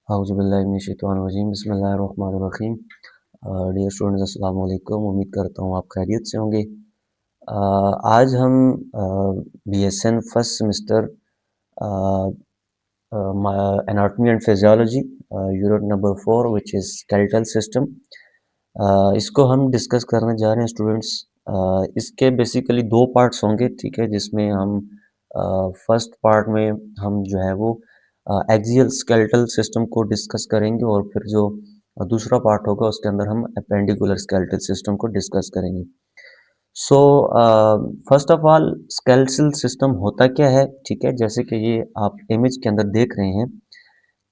औज़ुबिल्लाहिमिनश्शैतानिर्रजीम बिस्मिल्लाहिर्रहमानिर्रहीम। Dear students अस्सलाम वालेकुम। उम्मीद करता हूँ आप खैरियत से होंगे। आज हम BSN first semester anatomy and physiology unit number 4 which is skeletal system, इसको हम डिस्कस करने जा रहे हैं स्टूडेंट्स। इसके बेसिकली दो पार्ट्स होंगे, ठीक है, जिसमें हम फर्स्ट पार्ट में हम जो है वो एक्सियल स्केलेटल सिस्टम को डिस्कस करेंगे और फिर जो दूसरा पार्ट होगा उसके अंदर हम अपेंडिकुलर स्केलेटल सिस्टम को डिस्कस करेंगे। So first of all skeletal system होता क्या है, ठीक है, जैसे कि ये आप इमेज के अंदर देख रहे हैं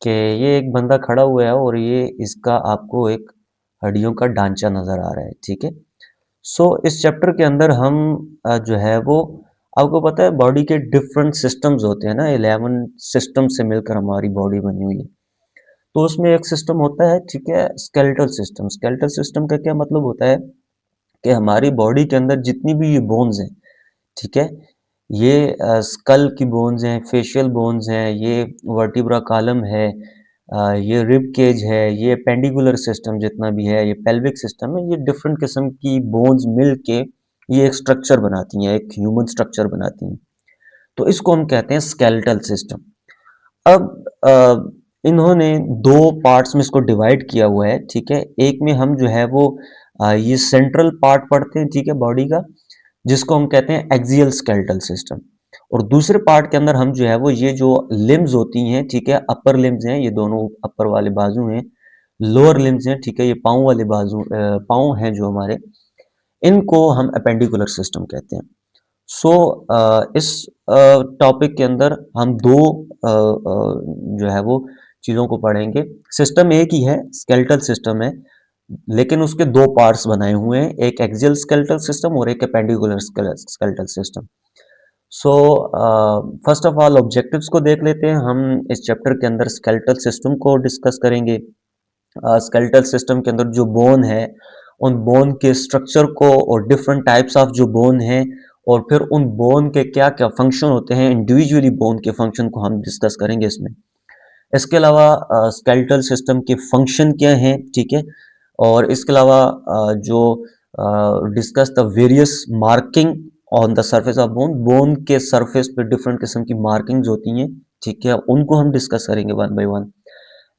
कि ये एक बंदा खड़ा हुआ है और ये इसका आपको एक हड्डियों का ढांचा नज़र आ रहा है, ठीक है। सो इस चैप्टर के अंदर हम जो है वो आपको पता है बॉडी के डिफरेंट सिस्टम्स होते हैं ना, 11 सिस्टम से मिलकर हमारी बॉडी बनी हुई है। तो उसमें एक सिस्टम होता है, ठीक है, स्केलेटल सिस्टम। स्केलेटल सिस्टम का क्या मतलब होता है कि हमारी बॉडी के अंदर जितनी भी ये बोन्स हैं, ठीक है, ये स्कल की बोन्स हैं, फेशियल बोन्स हैं, ये वर्टिब्रा कॉलम है, ये रिब केज है, ये पेंडिकुलर सिस्टम जितना भी है, ये पेल्विक सिस्टम है, ये डिफरेंट किस्म की बोन्स मिल के ये एक स्ट्रक्चर बनाती हैं, एक ह्यूमन स्ट्रक्चर बनाती हैं। तो इसको हम कहते हैं स्केलेटल सिस्टम। अब इन्होंने दो पार्ट्स में इसको डिवाइड किया हुआ है, ठीक है। एक में हम जो है वो ये सेंट्रल पार्ट पढ़ते हैं, ठीक है, बॉडी का, जिसको हम कहते हैं एक्सियल स्केलेटल सिस्टम। और दूसरे पार्ट के अंदर हम जो है वो ये जो लिम्स होती हैं, ठीक है, अपर लिम्स हैं, ये दोनों अपर वाले बाजू हैं, लोअर लिम्स हैं, ठीक है, ये पाँव वाले बाजू पाँव हैं जो हमारे, इनको हम अपेंडिकुलर सिस्टम कहते हैं। सो इस टॉपिक के अंदर हम दो जो है वो चीज़ों को पढ़ेंगे। सिस्टम एक ही है, स्केलेटल सिस्टम है, लेकिन उसके दो पार्ट्स बनाए हुए हैं, एक एक्सियल स्केलेटल सिस्टम और एक appendicular skeletal system. So first of all objectives को देख लेते हैं। हम इस चैप्टर के अंदर स्केलेटल सिस्टम को डिस्कस करेंगे। स्केलेटल सिस्टम के अंदर जो बोन है, उन बोन के स्ट्रक्चर को और डिफरेंट टाइप्स ऑफ जो बोन है और फिर उन बोन के क्या क्या फंक्शन होते हैं, इंडिविजुअली बोन के फंक्शन को हम डिस्कस करेंगे इसमें। इसके अलावा स्केलेटल सिस्टम के फंक्शन क्या हैं, ठीक है, और इसके अलावा जो discuss the various marking on the surface of bone, bone के सरफेस पे डिफरेंट किस्म की मार्किंग्स होती हैं, ठीक है, उनको हम डिस्कस करेंगे one by one.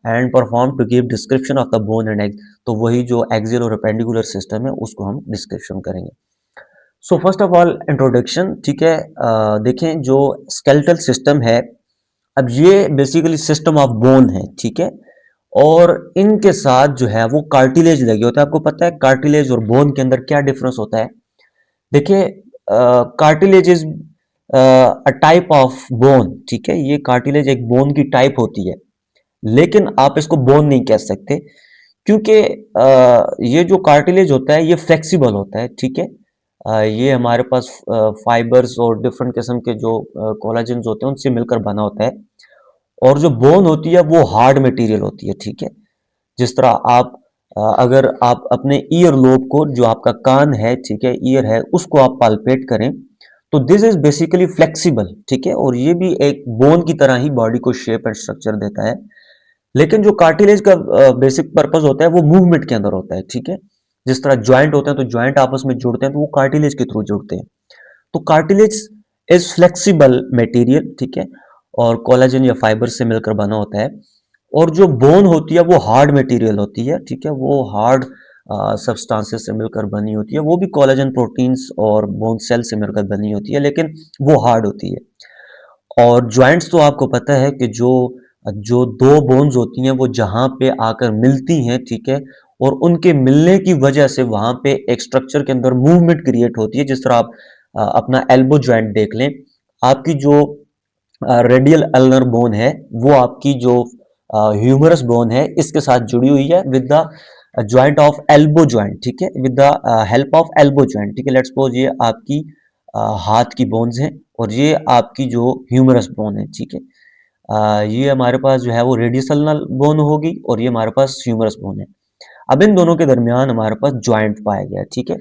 And perform to give description of the bone and egg, तो वही जो एक्सियल और अपेंडिकुलर सिस्टम है उसको हम डिस्क्रिप्शन करेंगे। So first of all introduction, ठीक है। देखें जो स्केलेटल सिस्टम है, अब ये बेसिकली सिस्टम ऑफ बोन है, ठीक है, और इनके साथ जो है वो कार्टिलेज लगे होते हैं। आपको पता है कार्टिलेज और बोन के अंदर क्या डिफरेंस होता है? देखिए, cartilage is a type of bone, ठीक है, ये कार्टिलेज एक बोन की टाइप होती है, लेकिन आप इसको बोन नहीं कह सकते क्योंकि ये जो कार्टिलेज होता है ये फ्लेक्सिबल होता है, ठीक है। ये हमारे पास फाइबर्स और डिफरेंट किस्म के जो कोलाजन्स होते हैं उनसे मिलकर बना होता है, और जो बोन होती है वो हार्ड मटेरियल होती है, ठीक है। जिस तरह आप अगर आप अपने ईयर लोब को, जो आपका कान है, ठीक है, ईयर है, उसको आप पाल्पेट करें तो दिस इज बेसिकली फ्लेक्सिबल, ठीक है, और ये भी एक बोन की तरह ही बॉडी को शेप एंड स्ट्रक्चर देता है। लेकिन जो कार्टिलेज का बेसिक पर्पस होता है वो मूवमेंट के अंदर होता है, ठीक है। जिस तरह ज्वाइंट होते हैं तो ज्वाइंट आपस में जुड़ते हैं तो वो कार्टिलेज के थ्रू जुड़ते हैं। तो कार्टिलेज इज फ्लेक्सिबल मटेरियल, ठीक है, और कोलाजन या फाइबर से मिलकर बना होता है। और जो बोन होती है वो हार्ड मटेरियल होती है, ठीक है, वो हार्ड सब्सटेंसेस से मिलकर बनी होती है, वो भी कोलाजन प्रोटीन्स और बोन सेल से मिलकर बनी होती है, लेकिन वो हार्ड होती है। और जॉइंट्स तो आपको पता है कि जो जो दो बोन्स होती हैं वो जहां पे आकर मिलती हैं, ठीक है, और उनके मिलने की वजह से वहां पे एक स्ट्रक्चर के अंदर मूवमेंट क्रिएट होती है। जिस तरह आप अपना एल्बो जॉइंट देख लें, आपकी जो रेडियल अल्नर बोन है वो आपकी जो ह्यूमरस बोन है इसके साथ जुड़ी हुई है with the joint of elbow joint, ठीक है, with the help of elbow joint, ठीक है। लेट्स सपोज ये आपकी हाथ की बोन्स हैं और ये आपकी जो ह्यूमरस बोन है, ठीक है। ये हमारे पास जो है वो रेडियस अल्नर बोन होगी और ये हमारे पास ह्यूमरस बोन है। अब इन दोनों के दरमियान हमारे पास ज्वाइंट पाया गया, ठीक है।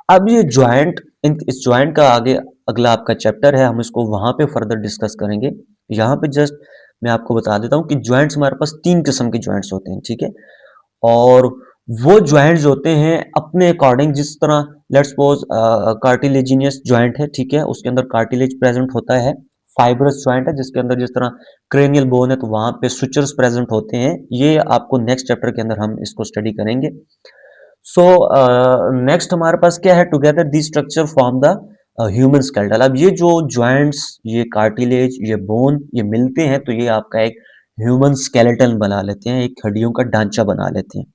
अब ये ज्वाइंट, इस ज्वाइंट का आगे अगला आपका चैप्टर है, हम इसको वहां पे फर्दर डिस्कस करेंगे। यहाँ पे जस्ट मैं आपको बता देता हूँ कि ज्वाइंट्स हमारे पास 3 किस्म के ज्वाइंट्स होते हैं, ठीक है। और वो ज्वाइंट्स होते हैं अपने अकॉर्डिंग, जिस तरह लेट्स सपोज कार्टिलेजिनियस ज्वाइंट है, ठीक है, उसके अंदर कार्टिलेज प्रेजेंट होता है। फाइब्रस ज्वाइंट है जिसके अंदर जिस तरह क्रेनियल बोन है तो वहां पे सुचर्स प्रेजेंट होते हैं। ये आपको नेक्स्ट चैप्टर के अंदर हम इसको स्टडी करेंगे। सो नेक्स्ट हमारे पास क्या है, together the structure form the human skeletal. अब ये जो ज्वाइंट्स, ये कार्टिलेज, ये बोन, ये मिलते हैं तो ये आपका एक ह्यूमन स्केलेटन बना लेते हैं, एक हड्डियों का ढांचा बना लेते हैं।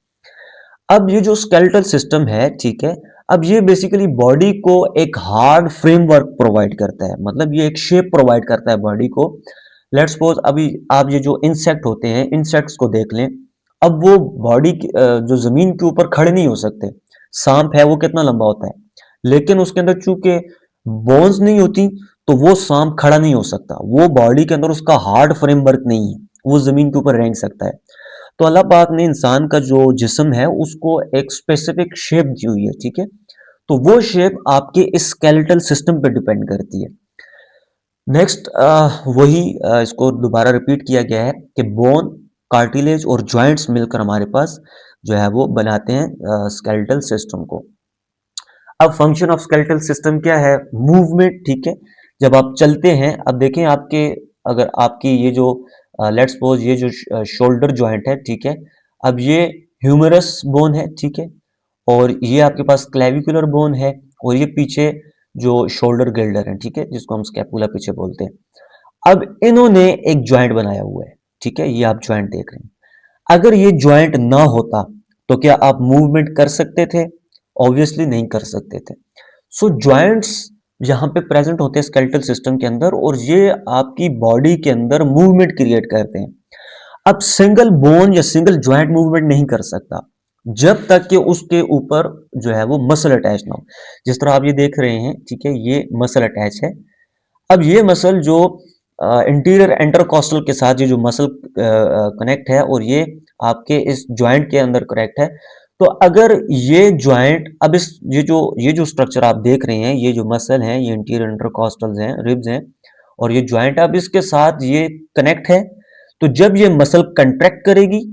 अब ये जो स्केलेटल सिस्टम है, ठीक है, अब ये बेसिकली बॉडी को एक हार्ड फ्रेमवर्क प्रोवाइड करता है, मतलब ये एक शेप प्रोवाइड करता है बॉडी को। लेट्स सपोज अभी आप ये जो इंसेक्ट होते हैं, इंसेक्ट्स को देख लें। अब वो बॉडी जो जमीन के ऊपर खड़े नहीं हो सकते। सांप है, वो कितना लंबा होता है, लेकिन उसके अंदर चूंकि बोन्स नहीं होती तो वो सांप खड़ा नहीं हो सकता। वो बॉडी के अंदर उसका हार्ड फ्रेमवर्क नहीं है, वो जमीन के ऊपर रेंग सकता है। तो अल्लाह पाक ने इंसान का जो जिस्म है उसको एक स्पेसिफिक शेप दी हुई है, ठीक है। तो वो शेप आपके स्केलेटल सिस्टम पे डिपेंड करती है। नेक्स्ट वही इसको दोबारा रिपीट किया गया है कि बोन, कार्टिलेज और जॉइंट्स मिलकर हमारे पास जो है वो बनाते हैं स्केलेटल सिस्टम को। अब फंक्शन ऑफ स्केलेटल सिस्टम क्या है, मूवमेंट, ठीक है। जब आप चलते हैं, अब देखें आपके, अगर आपकी ये जो लेट्स सपोज ये जो शोल्डर जॉइंट है, ठीक है, अब ये ह्यूमरस बोन है, ठीक है, और ये आपके पास क्लेविकुलर बोन है, और ये पीछे जो शोल्डर गिल्डर है, ठीक है, जिसको हम स्कैपुला पीछे बोलते हैं। अब इन्होंने एक जॉइंट बनाया हुआ है, ठीक है, ये आप जॉइंट देख रहे हैं। अगर ये ज्वाइंट ना होता तो क्या आप मूवमेंट कर सकते थे? ऑब्वियसली नहीं कर सकते थे। सो ज्वाइंट्स यहां पे प्रेजेंट होते हैं स्केलेटल सिस्टम के अंदर, और ये आपकी बॉडी के अंदर मूवमेंट क्रिएट करते हैं। अब सिंगल बोन या सिंगल ज्वाइंट मूवमेंट नहीं कर सकता जब तक कि उसके ऊपर जो है वो मसल अटैच ना हो। जिस तरह आप ये देख रहे हैं, ठीक है, ये मसल अटैच है। अब ये मसल जो इंटीरियर एंटरकॉस्टल के साथ ये जो मसल कनेक्ट है, और ये आपके इस जॉइंट के अंदर कनेक्ट है। तो अगर ये जॉइंट, अब इस ये जो स्ट्रक्चर आप देख रहे हैं, ये जो मसल है, ये इंटीरियर एंटरकॉस्टल्स हैं, रिब्स हैं, और ये जॉइंट, अब इसके साथ ये कनेक्ट है। तो जब ये मसल कंट्रैक्ट करेगी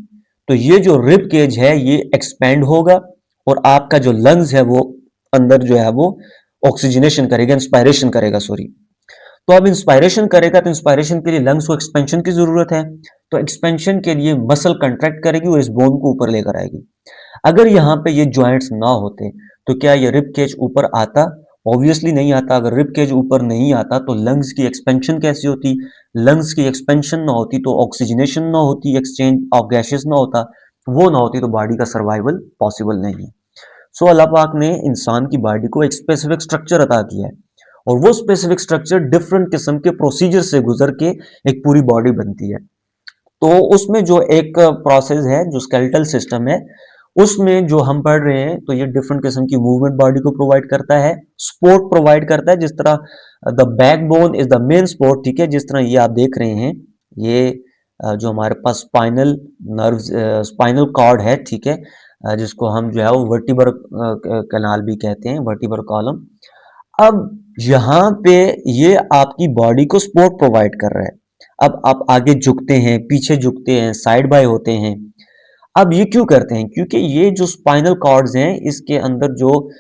तो ये जो रिब केज है ये एक्सपेंड होगा, और आपका जो लंग्स है वो अंदर जो है वो ऑक्सीजनेशन करेगा, इंस्पायरेशन करेगा, सॉरी। तो अब इंस्पायरेशन करेगा, तो इंस्पायरेशन के लिए लंग्स को एक्सपेंशन की जरूरत है। तो एक्सपेंशन के लिए मसल कंट्रैक्ट करेगी और इस बोन को ऊपर लेकर आएगी। अगर यहाँ पे ये जॉइंट्स ना होते तो क्या ये रिब केज ऊपर आता? ऑब्वियसली नहीं आता। अगर रिब केज ऊपर नहीं आता तो लंग्स की एक्सपेंशन कैसी होती? लंग्स की एक्सपेंशन ना होती तो ऑक्सीजनेशन ना होती, एक्सचेंज ऑफ गैसेस ना होता, वो ना होती तो बॉडी का सर्वाइवल पॉसिबल नहीं है। सो अल्लाह पाक ने इंसान की बॉडी को एक स्पेसिफिक स्ट्रक्चर अता किया है, और वो स्पेसिफिक स्ट्रक्चर डिफरेंट किस्म के प्रोसीजर से गुजर के एक पूरी बॉडी बनती है। तो उसमें जो एक प्रोसेस है, जो स्केलेटल सिस्टम है, उसमें जो हम पढ़ रहे हैं, तो ये डिफरेंट किस्म की मूवमेंट बॉडी को प्रोवाइड करता है, सपोर्ट प्रोवाइड करता है। जिस तरह the backbone is the main support, ठीक है, जिस तरह ये आप देख रहे हैं, ये जो हमारे पास स्पाइनल नर्व, स्पाइनल कॉर्ड है, ठीक है, जिसको हम जो है वो वर्टिब्रल कैनाल भी कहते हैं, वर्टिब्रल कॉलम। अब यहाँ पे ये आपकी बॉडी को सपोर्ट प्रोवाइड कर रहा है। अब आप आगे झुकते हैं, पीछे झुकते हैं, साइड बाय होते हैं। अब ये क्यों करते हैं? क्योंकि ये जो स्पाइनल कॉर्ड्स हैं, इसके अंदर जो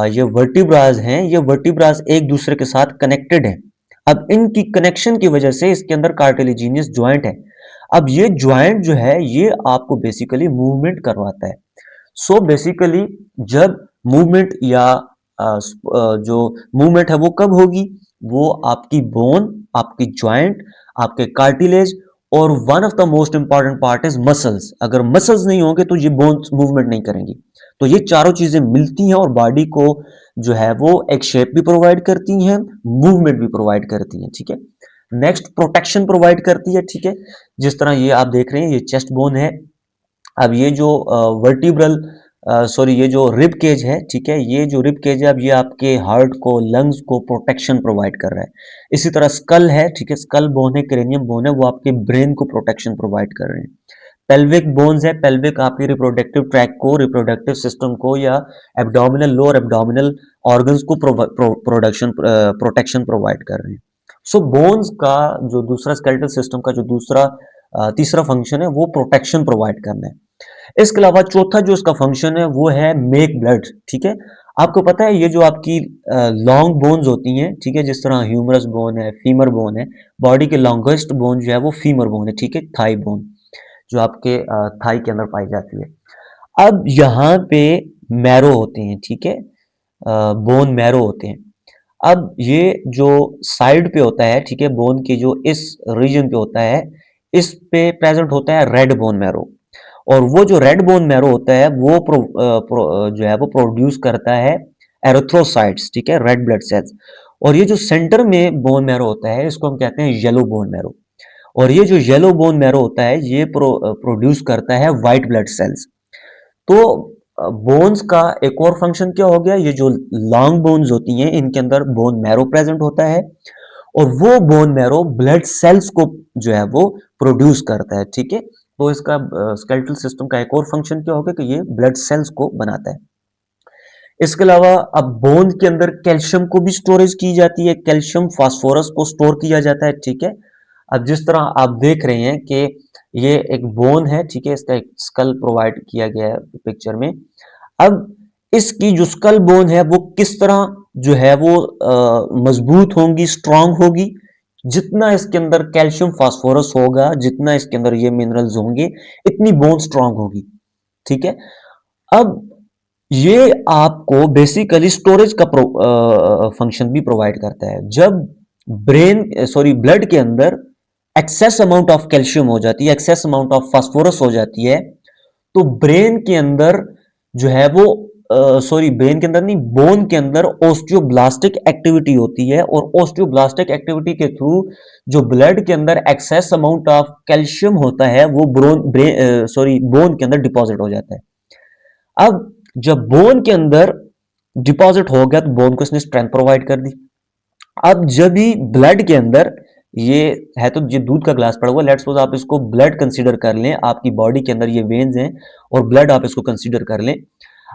ये वर्टिब्रास हैं, ये वर्टिब्रास एक दूसरे के साथ कनेक्टेड हैं। अब इनकी कनेक्शन की वजह से इसके अंदर कार्टिलेजिनियस ज्वाइंट है। अब ये ज्वाइंट जो है ये आपको बेसिकली मूवमेंट करवाता है। सो बेसिकली जब मूवमेंट या जो मूवमेंट है वो कब होगी? वो आपकी बोन, आपकी ज्वाइंट, आपके कार्टिलेज, और one of the most important part is muscles. अगर मसल्स नहीं होंगे तो ये बोन्स मूवमेंट नहीं करेंगी। तो ये चारों चीजें मिलती हैं और बॉडी को जो है वो एक शेप भी प्रोवाइड करती हैं, मूवमेंट भी प्रोवाइड करती हैं, ठीक है। नेक्स्ट प्रोटेक्शन प्रोवाइड करती है, ठीक है। जिस तरह ये आप देख रहे हैं, ये चेस्ट बोन है। अब ये जो वर्टिब्रल सॉरी ये जो रिब केज है, ठीक है, ये जो रिब केज है, अब ये आपके हार्ट को, लंग्स को प्रोटेक्शन प्रोवाइड कर रहा है। इसी तरह स्कल है, ठीक है, स्कल बोन है, क्रेनियम बोन है, वो आपके ब्रेन को प्रोटेक्शन प्रोवाइड कर रहे हैं। पेल्विक बोन्स है, पेल्विक आपके रिप्रोडक्टिव ट्रैक को, रिप्रोडक्टिव सिस्टम को, या एब्डोमिनल, लोअर एब्डोमिनल ऑर्गन्स को प्रोटेक्शन प्रोवाइड कर रहे हैं। सो बोन्स का जो दूसरा स्केलेटल सिस्टम का जो दूसरा तीसरा फंक्शन है वो प्रोटेक्शन प्रोवाइड करना है। इसके अलावा चौथा जो इसका फंक्शन है वो है मेक ब्लड। ठीक है, आपको पता है ये जो आपकी लॉन्ग बोन्स होती हैं, ठीक है, जिस तरह ह्यूमरस बोन है, फीमर बोन है, बॉडी के लॉन्गेस्ट बोन जो है वो फीमर बोन है, ठीक है, थाई बोन जो आपके थाई के अंदर पाई जाती है। अब यहाँ पे मैरो होते हैं, ठीक है, बोन मैरो होते हैं। अब ये जो साइड पे होता है, ठीक है, बोन के जो इस रीजन पे होता है, इस पे प्रेजेंट होता है रेड बोन मैरो। और वो जो रेड बोन मैरो होता है वो जो है वो प्रोड्यूस करता है एरिथ्रोसाइट्स, ठीक है, रेड ब्लड सेल्स। और ये जो सेंटर में बोन मैरो होता है इसको हम कहते हैं येलो बोन मैरो। और ये जो येलो बोन मैरो होता है ये प्रोड्यूस करता है व्हाइट ब्लड सेल्स। तो बोन्स का एक और फंक्शन क्या हो गया, ये जो लॉन्ग बोन्स होती हैं इनके अंदर बोन मैरो प्रेजेंट होता है और वो बोन मैरो ब्लड सेल्स को जो है वो प्रोड्यूस करता है, ठीक है। तो इसका स्केलेटल सिस्टम का एक और फंक्शन क्या होगा कि ये ब्लड सेल्स को बनाता है। इसके अलावा अब बोन के अंदर कैल्शियम को भी स्टोरेज की जाती है, कैल्शियम फास्फोरस को स्टोर किया जाता है, ठीक है। अब जिस तरह आप देख रहे हैं कि ये एक बोन है, ठीक है, इसका एक स्कल प्रोवाइड किया गया है पिक्चर में। अब इसकी जो स्कल बोन है वो किस तरह जो है वो मजबूत होगी, स्ट्रांग होगी, जितना इसके अंदर कैल्शियम फास्फोरस होगा, जितना इसके अंदर ये मिनरल्स होंगे, इतनी बोन स्ट्रांग होगी, ठीक है। अब ये आपको बेसिकली स्टोरेज का फंक्शन भी प्रोवाइड करता है। जब ब्लड के अंदर एक्सेस अमाउंट ऑफ कैल्शियम हो जाती है, एक्सेस अमाउंट ऑफ फास्फोरस हो जाती है, तो ब्रेन के अंदर जो है वो ब्रेन के अंदर नहीं, बोन के अंदर ओस्टियोब्लास्टिक एक्टिविटी होती है और ओस्टियोब्लास्टिक एक्टिविटी के थ्रू जो ब्लड के अंदर एक्सेस अमाउंट ऑफ कैल्शियम होता है वो बोन के अंदर डिपॉजिट हो जाता है। अब जब बोन के अंदर डिपॉजिट हो गया तो बोन को इसने स्ट्रेंथ प्रोवाइड कर दी। अब जब भी ब्लड के अंदर ये है, तो ये दूध का ग्लास पड़ा हुआ, लेट्स सपोज आप इसको ब्लड कंसीडर कर लें, आपकी बॉडी के अंदर ये वेन्स हैं और ब्लड आप इसको कंसीडर कर लें।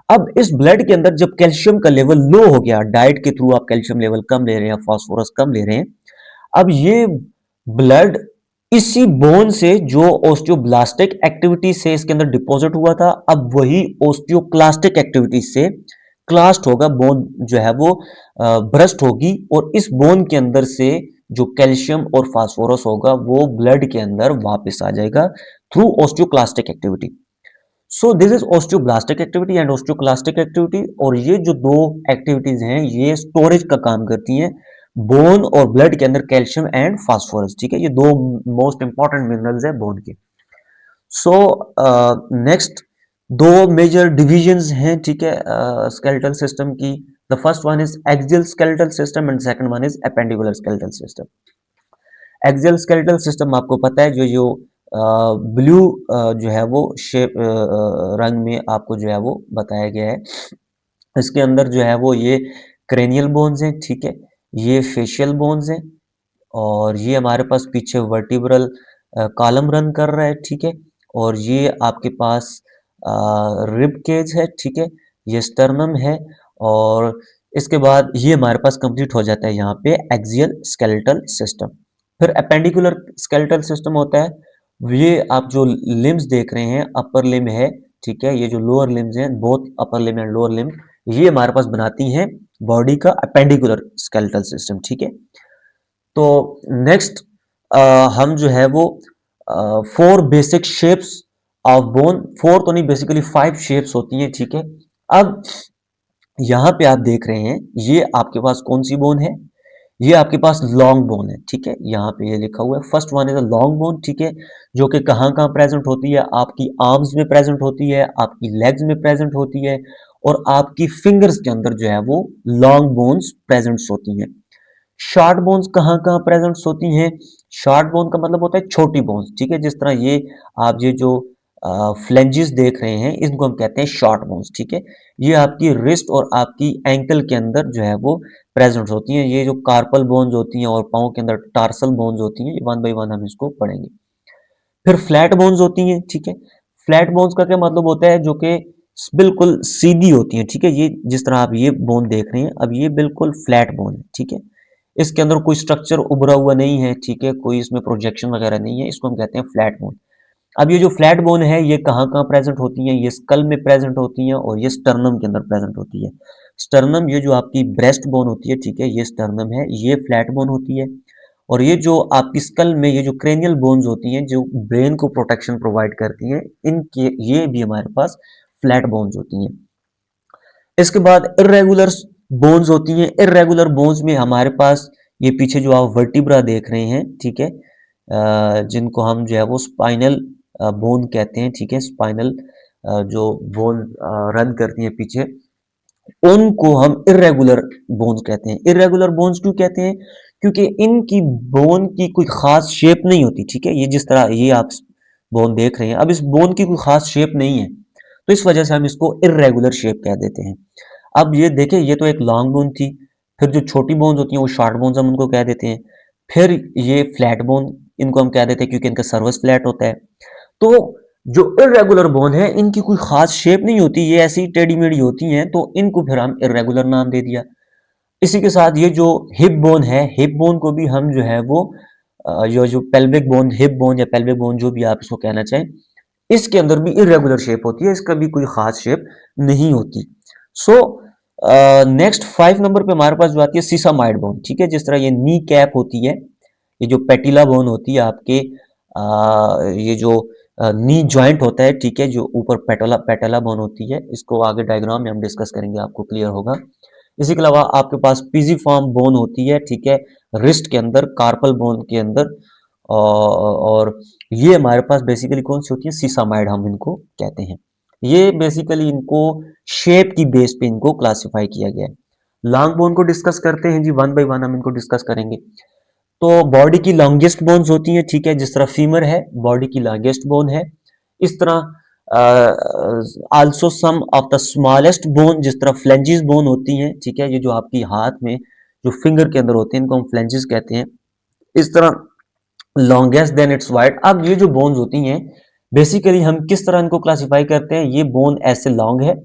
अब इस ब्लड के अंदर जब कैल्शियम का लेवल लो हो गया, डाइट के थ्रू आप कैल्शियम लेवल कम ले रहे हैं, फास्फोरस कम ले रहे हैं, अब ये ब्लड इसी बोन से जो ओस्टियोब्लास्टिक एक्टिविटी से इसके अंदर डिपॉजिट हुआ था, अब वही ओस्टियोक्लास्टिक एक्टिविटी से क्लास्ट होगा, बोन जो है वो ब्रस्ट होगी और इस बोन के अंदर से जो कैल्शियम और फास्फोरस होगा वो ब्लड के अंदर वापस आ जाएगा through osteoclastic activity. So this is osteoblastic activity and osteoclastic activity. और ये जो दो एक्टिविटीज हैं ये स्टोरेज का काम करती हैं बोन और ब्लड के अंदर कैल्शियम एंड फास्फोरस, ठीक है, ये दो मोस्ट इंपॉर्टेंट मिनरल्स है बोन के। सो नेक्स्ट दो मेजर डिविजन्स हैं, ठीक है, स्केलेटल सिस्टम की। The first one is axial skeletal system and second one is appendicular skeletal system. Axial skeletal system आपको पता है जो ब्लू जो है वो शेप रंग में आपको जो है वो बताया गया है। इसके अंदर जो है वो ये क्रेनियल बोन्स हैं, ठीक है, ये फेशियल बोन्स हैं और ये हमारे पास पीछे वर्टिब्रल कॉलम रन कर रहा है, ठीक है, और ये आपके पास रिब केज है, ठीक है, ये स्टर्नम है। और इसके बाद ये हमारे पास कंप्लीट हो जाता है यहाँ पे एक्सियल स्केलेटल सिस्टम। फिर अपेंडिकुलर स्केलेटल सिस्टम होता है, ये आप जो लिम्स देख रहे हैं, अपर लिम है, ठीक है, ये जो लोअर लिम्स हैं, both upper limb and lower limb, ये हमारे पास बनाती हैं बॉडी का अपेंडिकुलर स्केलेटल सिस्टम, ठीक है। तो नेक्स्ट हम जो है वो four basic shapes of bone, four तो नहीं बेसिकली फाइव शेप्स होती हैं, ठीक है। अब यहाँ पे आप देख रहे हैं ये आपके पास कौन सी बोन है, ये आपके पास लॉन्ग बोन है, ठीक है, यहाँ पे ये लिखा हुआ है first one is a long bone, ठीक है, जो कि कहाँ कहाँ प्रेजेंट होती है, आपकी आर्म्स में प्रेजेंट होती है, आपकी लेग्स में प्रेजेंट होती है और आपकी फिंगर्स के अंदर जो है वो लॉन्ग बोन्स प्रेजेंट होती हैं। शॉर्ट बोन्स कहाँ कहाँ प्रेजेंट होती हैं, शॉर्ट बोन का मतलब होता है छोटी बोन्स, ठीक है, जिस तरह ये आप ये जो फ्लेंजेस देख रहे हैं इनको हम कहते हैं शॉर्ट बोन्स, ठीक है, ये आपकी रिस्ट और आपकी एंकल के अंदर जो है वो प्रेजेंट होती हैं। ये जो कार्पल बोन्स होती हैं और पाँव के अंदर टार्सल बोन्स होती हैं, वन बाय वन हम इसको पढ़ेंगे। फिर फ्लैट बोन्स होती हैं, ठीक है, फ्लैट बोन्स का क्या मतलब होता है, जो कि बिल्कुल सीधी होती हैं, ठीक है, ये जिस तरह आप ये बोन देख रहे हैं अब ये बिल्कुल फ्लैट बोन है, ठीक है, इसके अंदर कोई स्ट्रक्चर उभरा हुआ नहीं है, ठीक है, कोई इसमें प्रोजेक्शन वगैरह नहीं है, इसको हम कहते हैं फ्लैट बोन। अब ये जो फ्लैट बोन है ये कहाँ कहाँ प्रेजेंट होती है, ये स्कल में प्रेजेंट होती है और ये स्टर्नम के अंदर प्रेजेंट होती है। स्टर्नम, ये जो आपकी ब्रेस्ट बोन होती है, ठीक है, ये स्टर्नम है, ये फ्लैट बोन होती है। और ये जो आपकी स्कल में ये जो क्रेनियल बोन्स होती हैं जो ब्रेन को प्रोटेक्शन प्रोवाइड करती हैं, इनके ये भी हमारे पास फ्लैट बोन्स होती हैं। इसके बाद इर्रेगुलर बोन्स होती हैं। इर्रेगुलर बोन्स में हमारे पास ये पीछे जो आप वर्टिब्रा देख रहे हैं, ठीक है, जिनको हम जो है वो स्पाइनल बोन कहते हैं, ठीक है, स्पाइनल जो बोन रन करती है पीछे, उनको हम इर्रेगुलर बोन्स कहते हैं। इर्रेगुलर बोन्स क्यों कहते हैं? क्योंकि इनकी बोन की कोई खास शेप नहीं होती, ठीक है, ये जिस तरह ये आप बोन देख रहे हैं, अब इस बोन की कोई खास शेप नहीं है, तो इस वजह से हम इसको इर्रेगुलर शेप कह देते हैं। अब ये देखें, ये तो एक लॉन्ग बोन थी, फिर जो छोटी बोन्स होती हैं वो शॉर्ट बोन्स हम उनको कह देते हैं, फिर ये फ्लैट बोन इनको हम कह देते हैं क्योंकि इनका सर्वस फ्लैट होता है। तो जो इर्रेगुलर बोन है इनकी कोई खास शेप नहीं होती, ये ऐसी टेढ़ी मेढ़ी होती हैं, तो इनको फिर हम इर्रेगुलर नाम दे दिया। इसी के साथ ये जो हिप बोन है, हिप बोन को भी हम जो है वो ये जो पेल्विक बोन, हिप बोन या पेल्विक बोन जो भी आप इसको कहना चाहें, इसके अंदर भी इरेगुलर शेप होती है, इसका भी कोई खास शेप नहीं होती। सो नेक्स्ट 5 नंबर पे हमारे पास जो आती है सीसामाइड बोन, ठीक है, जिस तरह ये नी कैप होती है, ये जो पेटिला बोन होती है आपके ये जो नी जॉइंट होता है, ठीक है, जो ऊपर पेटला पेटेला बोन होती है, इसको आगे डायग्राम में हम डिस्कस करेंगे, आपको क्लियर होगा। इसी के अलावा आपके पास पीजीफॉर्म बोन होती है, ठीक है, रिस्ट के अंदर, कार्पल बोन के अंदर, और ये हमारे पास बेसिकली कौन सी होती है, सीसामाइड हम इनको कहते हैं। ये बेसिकली इनको शेप की बेस पे इनको क्लासिफाई किया गया है। लॉन्ग बोन को डिस्कस करते हैं जी, वन बाय वन हम इनको डिस्कस करेंगे। तो बॉडी की लॉन्गेस्ट बोन्स होती हैं, ठीक है, जिस तरह फीमर है बॉडी की लॉन्गेस्ट बोन है, इस तरह also some of the smallest bone, जिस तरह फ्लेंजिस बोन होती हैं, ठीक है, ये जो आपकी हाथ में जो फिंगर के अंदर होते हैं इनको हम फ्लेंजिस कहते हैं। इस तरह लॉन्गेस्ट देन इट्स वाइड। अब ये जो बोन्स होती हैं बेसिकली हम किस तरह इनको क्लासिफाई करते हैं, ये बोन ऐसे लॉन्ग है।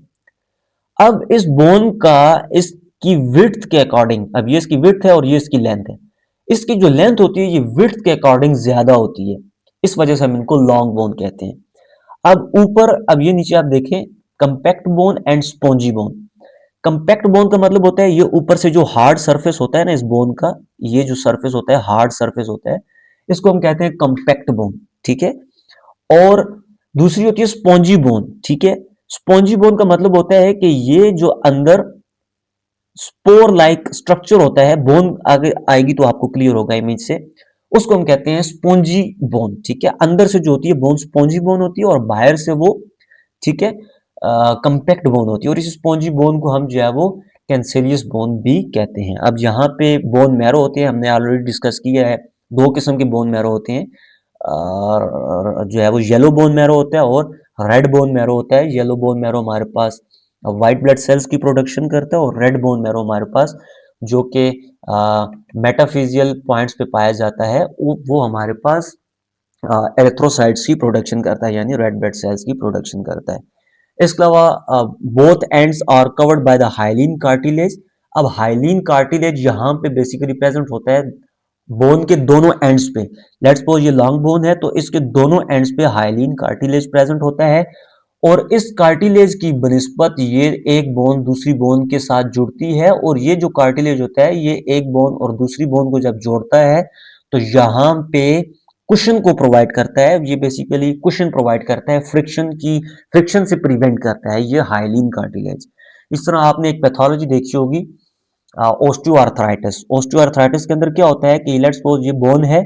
अब इस बोन का इसकी विड्थ के अकॉर्डिंग, अब ये इसकी विड्थ है और ये इसकी लेंथ है, इसकी जो लेंथ होती है ये विड्थ के अकॉर्डिंग ज्यादा होती है, इस वजह से हम इनको लॉन्ग बोन कहते हैं। अब ऊपर, अब ये नीचे आप देखें, compact bone and spongy bone. Compact bone का मतलब होता है ये ऊपर से जो हार्ड सरफेस होता है ना इस बोन का, ये जो सरफेस होता है हार्ड सरफेस होता है, इसको हम कहते हैं कंपैक्ट बोन, ठीक है। और दूसरी होती है स्पॉन्जी बोन, ठीक है। स्पॉन्जी बोन का मतलब होता है कि ये जो अंदर स्पोर लाइक स्ट्रक्चर होता है, बोन आगे आएगी तो आपको क्लियर होगा इमेज से, उसको हम कहते हैं स्पॉन्जी बोन, ठीक है। अंदर से जो होती है बोन स्पॉन्जी बोन होती है और बाहर से वो, ठीक है, कंपैक्ट बोन होती है, और इस स्पॉन्जी बोन को हम जो है वो कैंसेलियस बोन भी कहते हैं। अब यहाँ पे बोन मैरो होते हैं, हमने ऑलरेडी डिस्कस किया है, दो किस्म के बोन मैरो होते हैं, जो है वो येलो बोन मैरो होता है और रेड बोन मैरो होता है। येलो बोन मैरो हमारे पास व्हाइट ब्लड सेल्स की प्रोडक्शन करता है और रेड बोन मैरो हमारे पास जो कि मेटाफिजियल पॉइंट्स पे पाया जाता है, वो हमारे पास एरिथ्रोसाइट्स की प्रोडक्शन करता है, यानी रेड ब्लड सेल्स की प्रोडक्शन करता है। इसके अलावा both ends are covered by the hyaline cartilage. अब हाइलिन कार्टिलेज यहाँ पे बेसिकली प्रेजेंट होता है बोन के दोनों एंड्स पे। लेट्स सपोज ये लॉन्ग बोन है तो इसके दोनों एंड्स पे हाइलिन कार्टिलेज प्रेजेंट होता है, और इस कार्टिलेज की बनिस्बत ये एक बोन दूसरी बोन के साथ जुड़ती है, और ये जो कार्टिलेज होता है ये एक बोन और दूसरी बोन को जब जोड़ता है तो यहाँ पे कुशन को प्रोवाइड करता है, ये बेसिकली कुशन प्रोवाइड करता है, फ्रिक्शन से प्रिवेंट करता है ये हाइलिन कार्टिलेज। इस तरह आपने एक पैथोलॉजी देखी होगी ओस्टियोआर्थराइटिस। ओस्टियोआर्थराइटिस के अंदर क्या होता है कि लेट्स सपोज ये बोन है,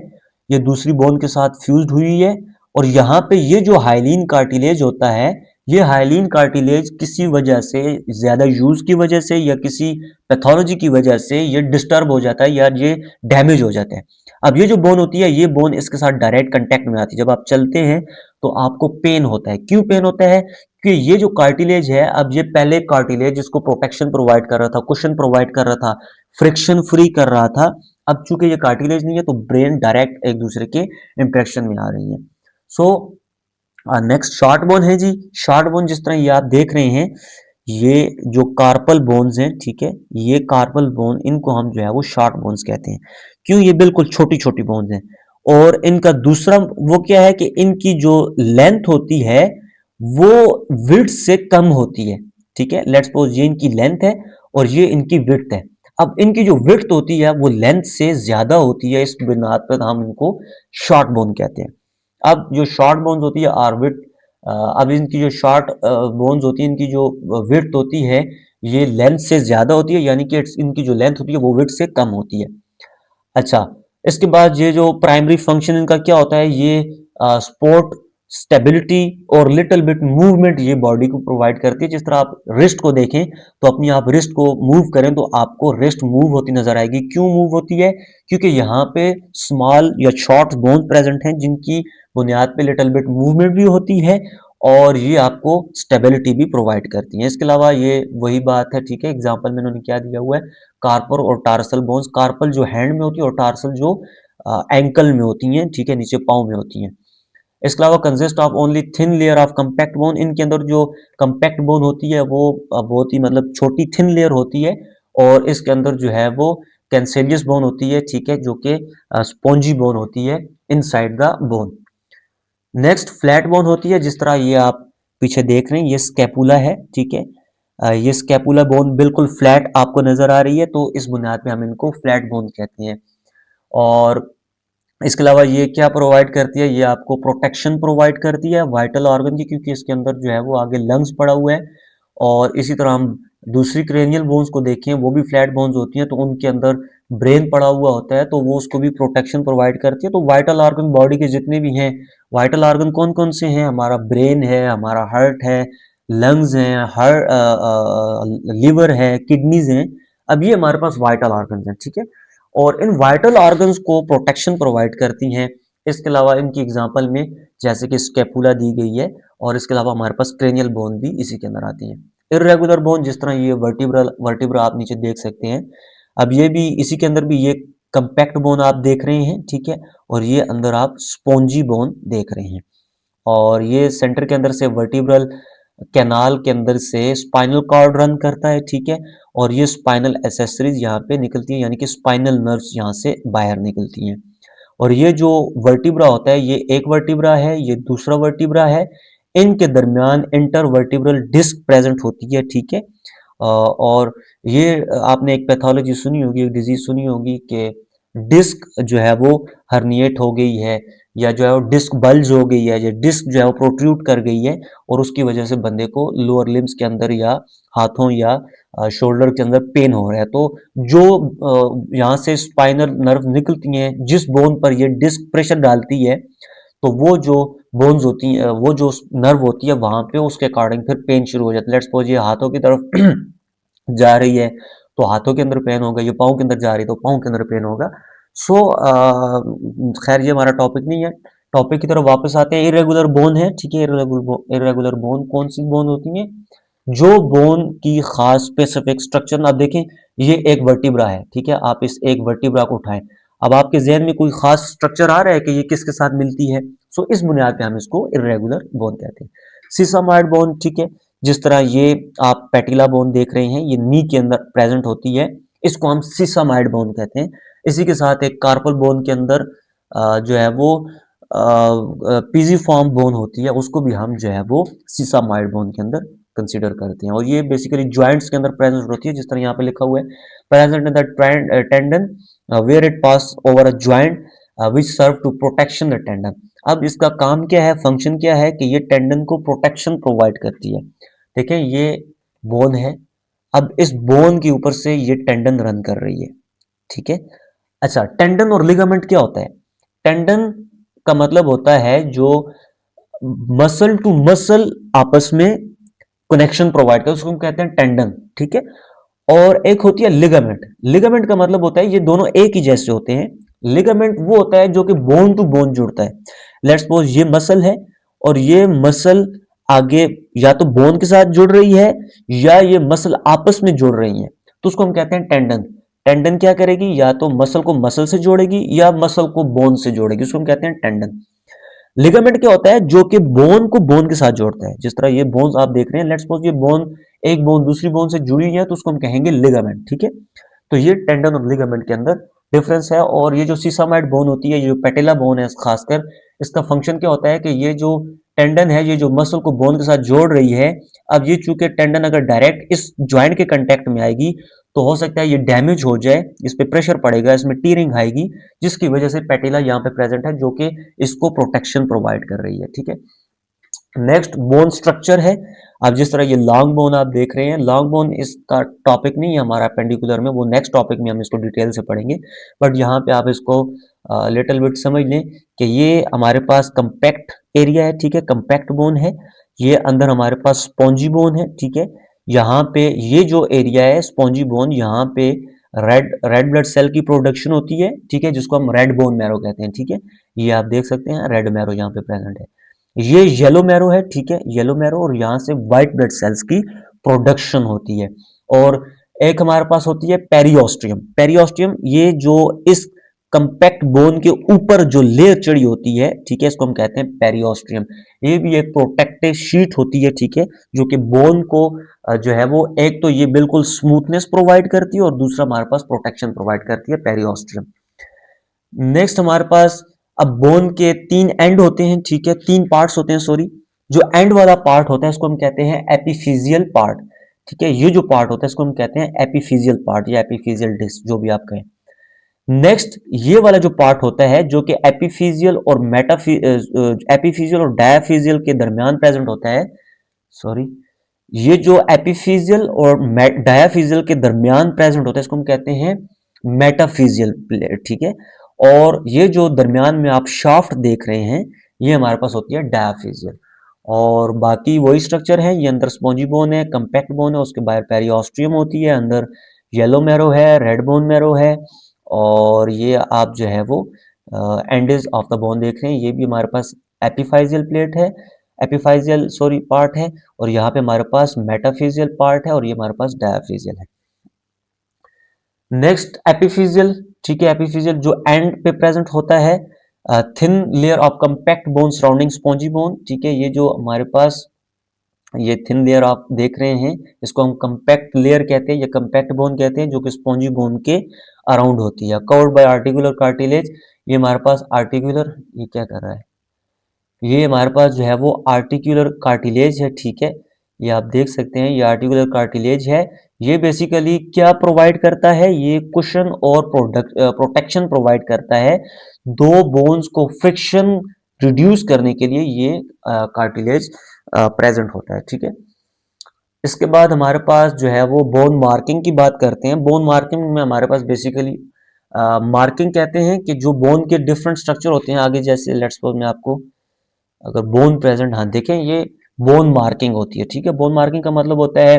ये दूसरी बोन के साथ फ्यूज्ड हुई है, और यहाँ पे ये जो हाइलिन कार्टिलेज होता है, ये हाइलिन कार्टिलेज किसी वजह से, ज्यादा यूज की वजह से या किसी पैथोलॉजी की वजह से ये डिस्टर्ब हो जाता है या ये डैमेज हो जाता है। अब ये जो बोन होती है ये बोन इसके साथ डायरेक्ट कांटेक्ट में आती है, जब आप चलते हैं तो आपको पेन होता है। क्यों पेन होता है? कि ये जो कार्टिलेज है, अब ये पहले कार्टिलेज जिसको प्रोटेक्शन प्रोवाइड कर रहा था, कुशन प्रोवाइड कर रहा था, फ्रिक्शन फ्री कर रहा था, अब चूंकि ये कार्टिलेज नहीं है तो ब्रेन डायरेक्ट एक दूसरे के इंटरेक्शन में आ रही है। सो नेक्स्ट शॉर्ट बोन है जी। शॉर्ट बोन जिस तरह ये आप देख रहे हैं, ये जो कार्पल बोन्स हैं, ठीक है, ये कार्पल बोन, इनको हम जो है वो शॉर्ट बोन्स कहते हैं। क्यों? ये बिल्कुल छोटी छोटी बोन्स हैं। और इनका दूसरा वो क्या है कि इनकी जो लेंथ होती है वो विड्थ से कम होती है, ठीक है। लेट्स सपोज ये इनकी लेंथ है और ये इनकी विड्थ है। अब इनकी जो विड्थ होती है वो लेंथ से ज्यादा होती है, इस बिना पर हम इनको शॉर्ट बोन कहते हैं। अब जो शॉर्ट बोन्स होती है आर विड्थ, अब इनकी जो शॉर्ट बोन्स होती है, इनकी जो विड्थ होती है ये लेंथ से ज्यादा होती है, यानी कि इनकी जो लेंथ होती है वो विड्थ से कम होती है। अच्छा, इसके बाद ये जो प्राइमरी फंक्शन इनका क्या होता है, ये सपोर्ट, स्टेबिलिटी और लिटिल बिट मूवमेंट ये बॉडी को प्रोवाइड करती है। जिस तरह आप रिस्ट को देखें तो अपनी आप रिस्ट को मूव करें तो आपको रिस्ट मूव होती नजर आएगी। क्यों मूव होती है? क्योंकि यहाँ पे स्मॉल या शॉर्ट बोन प्रेजेंट हैं जिनकी बुनियाद पे लिटिल बिट मूवमेंट भी होती है और ये आपको स्टेबिलिटी भी प्रोवाइड करती है। इसके अलावा ये वही बात है, ठीक है, एग्जाम्पल में उन्होंने क्या दिया हुआ है, कार्पल और टार्सल बोन्स। कार्पल जो हैंड में होती है और टार्सल जो एंकल में होती हैं, ठीक है, नीचे पाँव में होती हैं। इसके अलावा consist of only thin layer of compact bone. इनके अंदर जो कंपैक्ट बोन होती है वो बहुत ही मतलब छोटी थिन लेयर होती है और इसके अंदर जो है वो कैंसेलियस बोन होती है, ठीक है, जो कि स्पॉन्जी बोन होती है inside the bone. Next flat bone होती है, जिस तरह ये आप पीछे देख रहे हैं, ये स्कैपुला है, ठीक है। ये स्कैपुला बोन बिल्कुल फ्लैट आपको नजर आ रही है, तो इस बुनियाद पे हम इनको फ्लैट बोन कहते हैं। और इसके अलावा ये क्या प्रोवाइड करती है, ये आपको प्रोटेक्शन प्रोवाइड करती है वाइटल ऑर्गन की, क्योंकि इसके अंदर जो है वो आगे लंग्स पड़ा हुआ है। और इसी तरह हम दूसरी क्रेनियल बोन्स को देखें, वो भी फ्लैट बोन्स होती हैं, तो उनके अंदर ब्रेन पड़ा हुआ होता है, तो वो उसको भी प्रोटेक्शन प्रोवाइड करती है। तो वाइटल ऑर्गन बॉडी के जितने भी हैं, वाइटल ऑर्गन कौन कौन से हैं, हमारा ब्रेन है, हमारा हार्ट है, लंग्स हैं, लिवर है, किडनीज हैं। अब ये हमारे पास वाइटल ऑर्गन हैं, ठीक है। और इन वाइटल ऑर्गन्स को प्रोटेक्शन प्रोवाइड करती हैं। इसके अलावा इनकी एग्जांपल में जैसे कि स्केपुला दी गई है और इसके अलावा हमारे पास क्रेनियल बोन भी इसी के अंदर आती है। इर्रेगुलर बोन, जिस तरह ये वर्टिब्रा आप नीचे देख सकते हैं, अब ये भी इसी के अंदर भी ये कंपैक्ट बोन आप देख रहे हैं, ठीक है, और ये अंदर आप स्पॉन्जी बोन देख रहे हैं। और ये सेंटर के अंदर से वर्टिब्रल कैनाल के अंदर से स्पाइनल कॉर्ड रन करता है, ठीक है, और ये स्पाइनल एसेसरीज यहाँ पे निकलती है, यानी कि स्पाइनल नर्व्स यहाँ से बाहर निकलती हैं। और ये जो वर्टिब्रा होता है, ये एक वर्टिब्रा है, ये दूसरा वर्टिब्रा है, इनके दरमियान इंटरवर्टिब्रल डिस्क प्रेजेंट होती है, ठीक है। और ये आपने एक पैथोलॉजी सुनी होगी, एक डिजीज सुनी होगी कि डिस्क जो है वो हर्निएट हो गई है, या जो है वो डिस्क बल्ज हो गई है, या डिस्क जो है वो प्रोट्रूड कर गई है और उसकी वजह से बंदे को लोअर लिम्स के अंदर या हाथों या शोल्डर के अंदर पेन हो रहा है। तो जो यहाँ से स्पाइनल नर्व निकलती हैं, जिस बोन पर ये डिस्क प्रेशर डालती है, तो वो जो बोन्स होती है, वो जो नर्व होती है वहां पे उसके अकॉर्डिंग फिर पेन शुरू हो जाता है। लेट्स सपोज ये हाथों की तरफ जा रही है तो हाथों के अंदर पेन होगा, ये पाँव के अंदर जा रही है तो पाँव के अंदर पेन होगा। सो खैर ये हमारा टॉपिक नहीं है, टॉपिक की तरफ वापस आते हैं। इरेगुलर बोन है, ठीक है, इरेगुलर बोन कौन सी बोन होती है? जो बोन की खास स्पेसिफिक स्ट्रक्चर, आप देखें ये एक वर्टिब्रा है, ठीक है, आप इस एक वर्टिब्रा को उठाएं, अब आपके जहन में कोई खास स्ट्रक्चर आ रहा है कि ये किसके साथ मिलती है, सो इस बुनियाद पे हम इसको इरेगुलर बोन कहते हैं। सीसामाइड बोन, ठीक है, जिस तरह ये आप पैटिला बोन देख रहे हैं, ये नी के अंदर प्रेजेंट होती है, इसको हम सीसामाइड बोन कहते हैं। इसी के साथ एक कार्पल बोन के अंदर जो है वो पीजीफॉर्म बोन होती है, उसको भी हम जो है वो सीसामाइड बोन के अंदर कंसीडर करते हैं। और ये बेसिकली जॉइंट्स के अंदर प्रेजेंट होती है, जिस तरह यहाँ पे लिखा हुआ है, present in the tendon where it pass over a joint which serve to protection the tendon. अब इसका काम क्या है, फंक्शन क्या है कि ये टेंडन को प्रोटेक्शन प्रोवाइड करती है। देखें ये बोन है, अब इस बोन के ऊपर से ये टेंडन रन कर रही है, ठीक है। अच्छा, टेंडन और लिगामेंट क्या होता है? टेंडन का मतलब होता है जो मसल टू मसल आपस में कनेक्शन प्रोवाइड करता है, उसको हम कहते हैं टेंडन, ठीक है। और एक होती है लिगामेंट। लिगामेंट का मतलब होता है ये दोनों एक ही जैसे होते हैं। लिगामेंट वो होता है जो कि बोन टू बोन जुड़ता है। लेट्स सपोज ये मसल है और ये मसल आगे या तो बोन के साथ जुड़ रही है या ये मसल आपस में जुड़ रही है, तो उसको हम कहते हैं टेंडन। टेंडन क्या करेगी, या तो मसल को मसल से जोड़ेगी या मसल को बोन से जोड़ेगी, उसको हम कहते हैं टेंडन। लिगामेंट क्या होता है, जो कि बोन को बोन के साथ जोड़ता है। जिस तरह ये बोन्स आप देख रहे हैं, लेट्स सपोज ये बोन एक बोन दूसरी बोन से जुड़ी है तो उसको हम कहेंगे लिगामेंट, ठीक है। तो ये टेंडन और लिगामेंट के अंदर डिफरेंस है। और ये जो सीसामाइड बोन होती है, ये जो पेटेला बोन है खासकर, इसका फंक्शन क्या होता है कि ये जो टेंडन है, ये जो मसल को बोन के साथ जोड़ रही है, अब ये चूंकि टेंडन अगर डायरेक्ट इस ज्वाइंट के कांटेक्ट में आएगी तो हो सकता है ये डैमेज हो जाए, इस पे प्रेशर पड़ेगा, इसमें टीयरिंग आएगी, जिसकी वजह से पेटेला यहाँ पे प्रेजेंट है, जो कि इसको प्रोटेक्शन प्रोवाइड कर रही है, ठीक है। नेक्स्ट बोन स्ट्रक्चर है। अब जिस तरह ये लॉन्ग बोन आप देख रहे हैं, लॉन्ग बोन इसका टॉपिक नहीं है हमारा पेंडिकुलर में, वो नेक्स्ट टॉपिक में हम इसको डिटेल से पढ़ेंगे, बट यहाँ पे आप इसको लिटिल बिट समझ लें कि ये हमारे पास कंपैक्ट एरिया है, ठीक है, कंपैक्ट बोन है। ये अंदर हमारे पास स्पॉन्जी बोन है, ठीक है। यहाँ पे ये जो एरिया है स्पॉन्जी बोन, यहाँ पे रेड रेड ब्लड सेल की प्रोडक्शन होती है, ठीक है, जिसको हम रेड बोन मैरो कहते हैं, ठीक है। ये आप देख सकते हैं रेड मैरो यहाँ पे प्रेजेंट है। ये येलो मैरो है, ठीक है, येलो मैरो, और यहां से व्हाइट ब्लड सेल्स की प्रोडक्शन होती है। और एक हमारे पास होती है पेरियोस्ट्रियम। पेरियोस्ट्रियम ये जो इस कंपैक्ट बोन के ऊपर जो लेयर चढ़ी होती है, ठीक है, इसको हम कहते हैं पेरियोस्ट्रियम। ये भी एक प्रोटेक्टिव शीट होती है, ठीक है, जो कि बोन को जो है वो एक तो ये बिल्कुल स्मूथनेस प्रोवाइड करती है और दूसरा हमारे पास प्रोटेक्शन प्रोवाइड करती है पेरियोस्ट्रियम। नेक्स्ट हमारे पास अब बोन के तीन एंड होते हैं, ठीक है, तीन पार्ट्स होते हैं, सॉरी। जो एंड वाला पार्ट होता है इसको हम कहते हैं एपिफिजियल पार्ट, ठीक है। ये जो पार्ट होता है इसको हम कहते हैं एपिफिजियल पार्ट या एपिफिजियल डिस्क, जो भी आप कहें। नेक्स्ट ये वाला जो पार्ट होता है जो कि एपिफिजियल और एपिफिजियल और डायाफिजियल के दरमियान प्रेजेंट होता है, सॉरी, ये जो एपिफिजियल और डायाफिजियल के दरमियान प्रेजेंट होता है इसको हम कहते हैं मेटाफिजियल प्लेट, ठीक है। और ये जो दरमियान में आप शाफ्ट देख रहे हैं ये हमारे पास होती है डायाफिजियल। और बाकी वही स्ट्रक्चर है, ये अंदर स्पॉन्जी बोन है, कंपैक्ट बोन है, उसके बाहर पेरियोस्ट्रियम होती है, अंदर येलो मैरो है, रेड बोन मैरो है। और ये आप जो है वो एंडेज ऑफ द बोन देख रहे हैं, ये भी हमारे पास एपिफाइजियल प्लेट है, एपिफाइजियल सॉरी पार्ट है। और यहाँ पे हमारे पास मेटाफिजियल पार्ट है और ये हमारे पास डायाफिजियल है। नेक्स्ट एपिफिजियल, ठीक है, एपिफिजियल जो एंड पे प्रेजेंट होता है, thin layer of compact bone surrounding spongy bone, ठीक है। ये जो हमारे पास ये थिन लेयर आप देख रहे हैं इसको हम कंपैक्ट लेयर कहते हैं या कंपैक्ट बोन कहते हैं, जो कि स्पॉन्जी बोन के अराउंड होती है, कवर्ड बाय आर्टिकुलर कार्टिलेज। ये हमारे पास आर्टिकुलर, ये क्या कर रहा है, ये हमारे पास जो है वो आर्टिकुलर कार्टिलेज है, ठीक है। ये आप देख सकते हैं ये आर्टिकुलर कार्टिलेज है। ये बेसिकली क्या प्रोवाइड करता है, ये कुशन और प्रोटेक्शन प्रोवाइड करता है। दो बोन्स को फ्रिक्शन रिड्यूस करने के लिए ये कार्टिलेज प्रेजेंट होता है, ठीक है। इसके बाद हमारे पास जो है वो बोन मार्किंग की बात करते हैं। बोन मार्किंग में हमारे पास बेसिकली मार्किंग कहते हैं कि जो बोन के डिफरेंट स्ट्रक्चर होते हैं आगे, जैसे लेट्स सपोज मैं आपको अगर बोन प्रेजेंट, हाँ देखें ये बोन मार्किंग होती है, ठीक है। बोन मार्किंग का मतलब होता है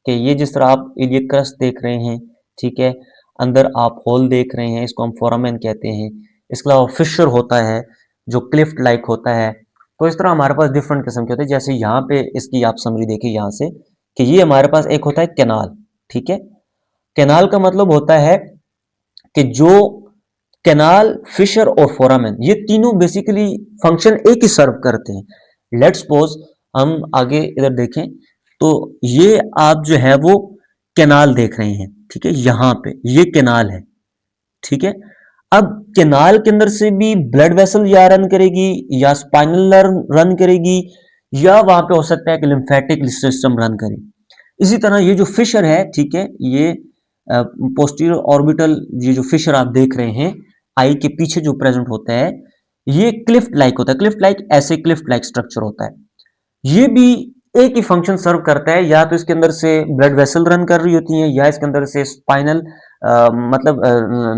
कि ये जिस तरह आप इलियक क्रस्ट देख रहे हैं, ठीक है, अंदर आप होल देख रहे हैं, इसको हम फोरामेन कहते हैं। इसके अलावा फिशर होता है जो क्लिफ्ट लाइक होता है। तो इस तरह हमारे पास डिफरेंट किस्म के होते हैं। जैसे यहाँ पे इसकी आप समरी देखिए यहाँ से कि ये हमारे पास एक होता है कैनाल, ठीक है। कैनाल का मतलब होता है कि जो कैनाल, फिशर और फोरामेन ये तीनों बेसिकली फंक्शन एक ही सर्व करते हैं। लेट्स सपोज हम आगे इधर देखें तो ये आप जो है वो कैनाल देख रहे हैं, ठीक है, यहां पे ये कैनाल है, ठीक है। अब कैनाल के अंदर से भी ब्लड वेसल या रन करेगी या स्पाइनल रन करेगी या वहां पे हो सकता है कि लिम्फेटिक सिस्टम रन करे। इसी तरह ये जो फिशर है, ठीक है, ये पोस्टीरियर ऑर्बिटल, ये जो फिशर आप देख रहे हैं आई के पीछे जो प्रेजेंट होता है, ये क्लिफ्ट लाइक होता है। क्लिफ्ट लाइक ऐसे क्लिफ्ट लाइक स्ट्रक्चर होता है। ये भी एक ही फंक्शन सर्व करता है, या तो इसके अंदर से ब्लड वेसल रन कर रही होती है या इसके अंदर से स्पाइनल मतलब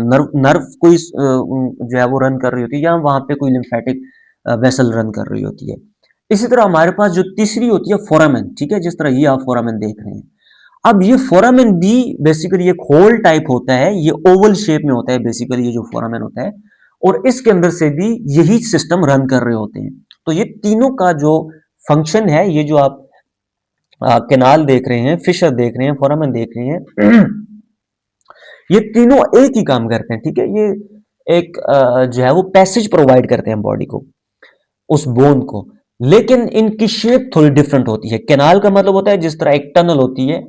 नर्व नर्व कोई जो है वो रन कर रही होती है या वहां पे कोई लिम्फेटिक वेसल रन कर रही होती है। इसी तरह हमारे पास जो तीसरी होती है फोरामेन, ठीक है, जिस तरह ये आप फोरामेन देख रहे हैं। अब ये फोरामेन भी बेसिकली एक होल टाइप होता है, ये ओवल शेप में होता है बेसिकली ये जो फोरामेन होता है, और इसके अंदर से भी यही सिस्टम रन कर रहे होते हैं। तो ये तीनों का जो फंक्शन है, ये जो आप कैनाल देख रहे हैं, फिशर देख रहे हैं, फोरामेन देख रहे हैं, ये तीनों एक ही काम करते हैं, ठीक है। ये एक जो है वो पैसेज प्रोवाइड करते हैं बॉडी को, उस बोन को। लेकिन इनकी शेप थोड़ी डिफरेंट होती है। कैनाल का मतलब होता है जिस तरह एक टनल होती है,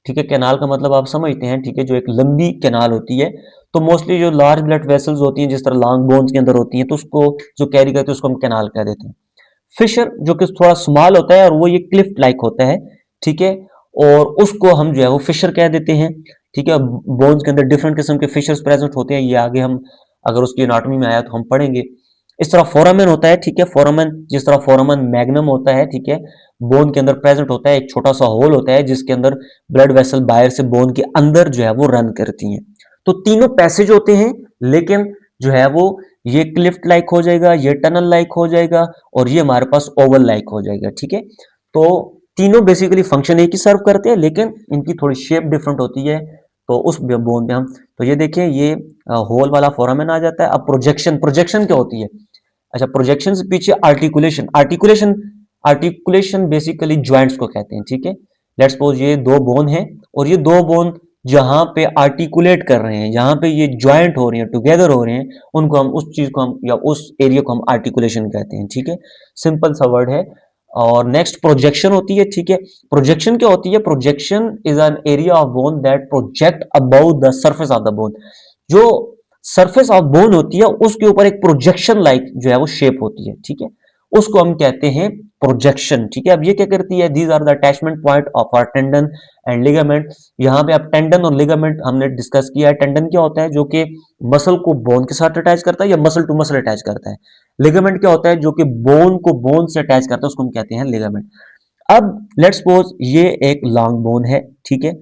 ठीक है, कैनाल का मतलब आप समझते हैं, ठीक है, जो एक लंबी कैनाल होती है। तो मोस्टली जो लार्ज ब्लड वेसल्स होती हैं, जिस तरह लॉन्ग बोन्स के अंदर होती हैं, तो उसको जो कैरी करते हैं उसको हम कैनाल कह देते हैं। फिशर जो कि थोड़ा स्मॉल होता है और वो ये क्लिफ्ट लाइक होता है, ठीक है, और उसको हम जो है वो फिशर कह देते हैं, ठीक है। बोन्स के अंदर डिफरेंट किस्म के फिशर्स प्रेजेंट होते हैं, ये आगे हम अगर उसकी एनाटॉमी में आया तो हम पढ़ेंगे। इस तरह फोरामेन होता है, ठीक है, फोरामेन जिस तरह फोरामेन मैग्नम होता है, ठीक है, बोन के अंदर प्रेजेंट होता है, एक छोटा सा होल होता है जिसके अंदर ब्लड वेसल बाहर से बोन के अंदर जो है वो रन करती हैं। तो तीनों पैसेज होते हैं, लेकिन जो है वो ये क्लिफ्ट लाइक हो जाएगा, ये टनल लाइक हो जाएगा, और ये हमारे पास ओवल लाइक हो जाएगा, ठीक है। तो तीनों बेसिकली फंक्शन एक ही सर्व करते हैं, लेकिन इनकी थोड़ी शेप डिफरेंट होती है। तो उस बोन में हम, तो ये देखिए ये होल वाला फोरामेन आ जाता है। अब प्रोजेक्शन, प्रोजेक्शन क्या होती है? अच्छा, प्रोजेक्शन से पीछे articulation, articulation, articulation basically joints को कहते हैं, ठीक है। लेट्स सपोज ये दो बोन है, और ये दो बोन जहां पे आर्टिकुलेट कर रहे हैं, जहां पे ये ज्वाइंट हो रहे हैं, टुगेदर हो रहे हैं, उनको हम, उस चीज को हम या उस एरिया को हम आर्टिकुलेशन कहते हैं, ठीक है। सिंपल सा वर्ड है। और नेक्स्ट प्रोजेक्शन होती है, ठीक है। प्रोजेक्शन क्या होती है? Projection is an area of bone that project about the surface of the bone. जो सरफेस ऑफ बोन होती है उसके ऊपर एक प्रोजेक्शन लाइक जो है वो शेप होती है, ठीक है, उसको हम कहते हैं प्रोजेक्शन, ठीक है। अब ये क्या करती है? These are the attachment point of our tendon and ligament. यहाँ पे अब टेंडन और लिगामेंट हमने डिस्कस किया है। टेंडन क्या होता है? जो कि मसल को बोन के साथ अटैच करता है या मसल टू मसल अटैच करता है। लिगामेंट क्या होता है? जो कि बोन को बोन से अटैच करता है, उसको हम कहते हैं लिगामेंट। अब लेट्स सपोज ये एक लॉन्ग बोन है, ठीक है।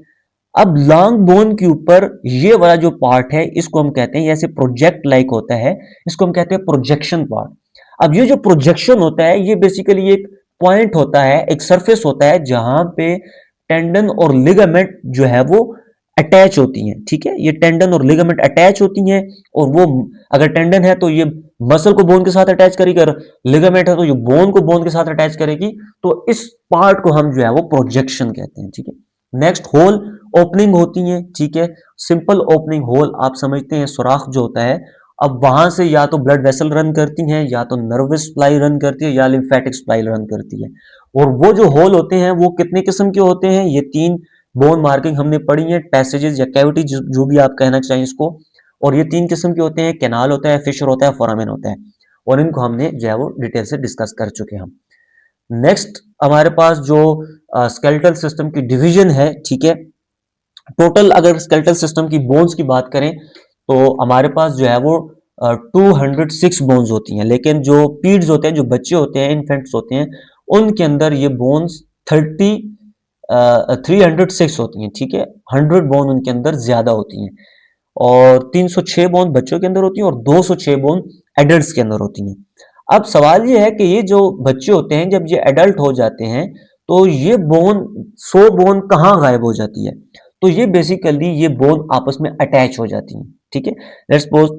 अब लॉन्ग बोन के ऊपर ये वाला जो पार्ट है इसको हम कहते हैं, ऐसे प्रोजेक्ट लाइक होता है, इसको हम कहते हैं प्रोजेक्शन पार्ट। अब ये जो प्रोजेक्शन होता है ये बेसिकली एक पॉइंट होता है, एक सरफेस होता है जहां पे टेंडन और लिगामेंट जो है वो अटैच होती हैं, ठीक है। ये टेंडन और लिगामेंट अटैच होती हैं, और वो अगर टेंडन है तो ये मसल को बोन के साथ अटैच करेगी, अगर लिगामेंट है तो ये बोन को बोन के साथ अटैच करेगी। तो इस पार्ट को हम जो है वो प्रोजेक्शन कहते हैं, ठीक है। नेक्स्ट होल ओपनिंग होती है, ठीक है। सिंपल ओपनिंग होल आप समझते हैं, सुराख जो होता है। अब वहां से या तो ब्लड वेसल रन करती हैं, या तो नर्वस सप्लाई रन करती है, या लिम्फेटिक सप्लाई रन करती है। और वो जो होल होते हैं वो कितने किस्म के होते हैं? ये तीन बोन मार्किंग हमने पढ़ी है, पैसेजेस या कैविटी जो भी आप कहना चाहें इसको। और ये तीन किस्म के होते हैं, कैनाल होता है, फिशर होता है, फोरामेन होता है। और इनको हमने जो है वो डिटेल से डिस्कस कर चुके हैं हम। नेक्स्ट हमारे पास जो स्केलेटल सिस्टम की डिवीजन है, ठीक है। टोटल अगर स्केलेटल सिस्टम की बोन्स की बात करें तो हमारे पास जो है वो 206 बोन्स होती हैं, लेकिन जो पीड्स होते हैं, जो बच्चे होते हैं, इन्फेंट्स होते हैं, उनके अंदर ये बोन्स 306 होती हैं, ठीक है। 100 बोन उनके अंदर ज्यादा होती हैं, और 306 बोन बच्चों के अंदर होती हैं, और 206 बोन एडल्ट्स के अंदर होती हैं। अब सवाल ये है कि ये जो बच्चे होते हैं जब ये एडल्ट हो जाते हैं तो ये बोन 100 बोन कहाँ गायब हो जाती है? तो ये बेसिकली ये बोन आपस में अटैच हो जाती हैं, ठीक है। लेट्स सपोज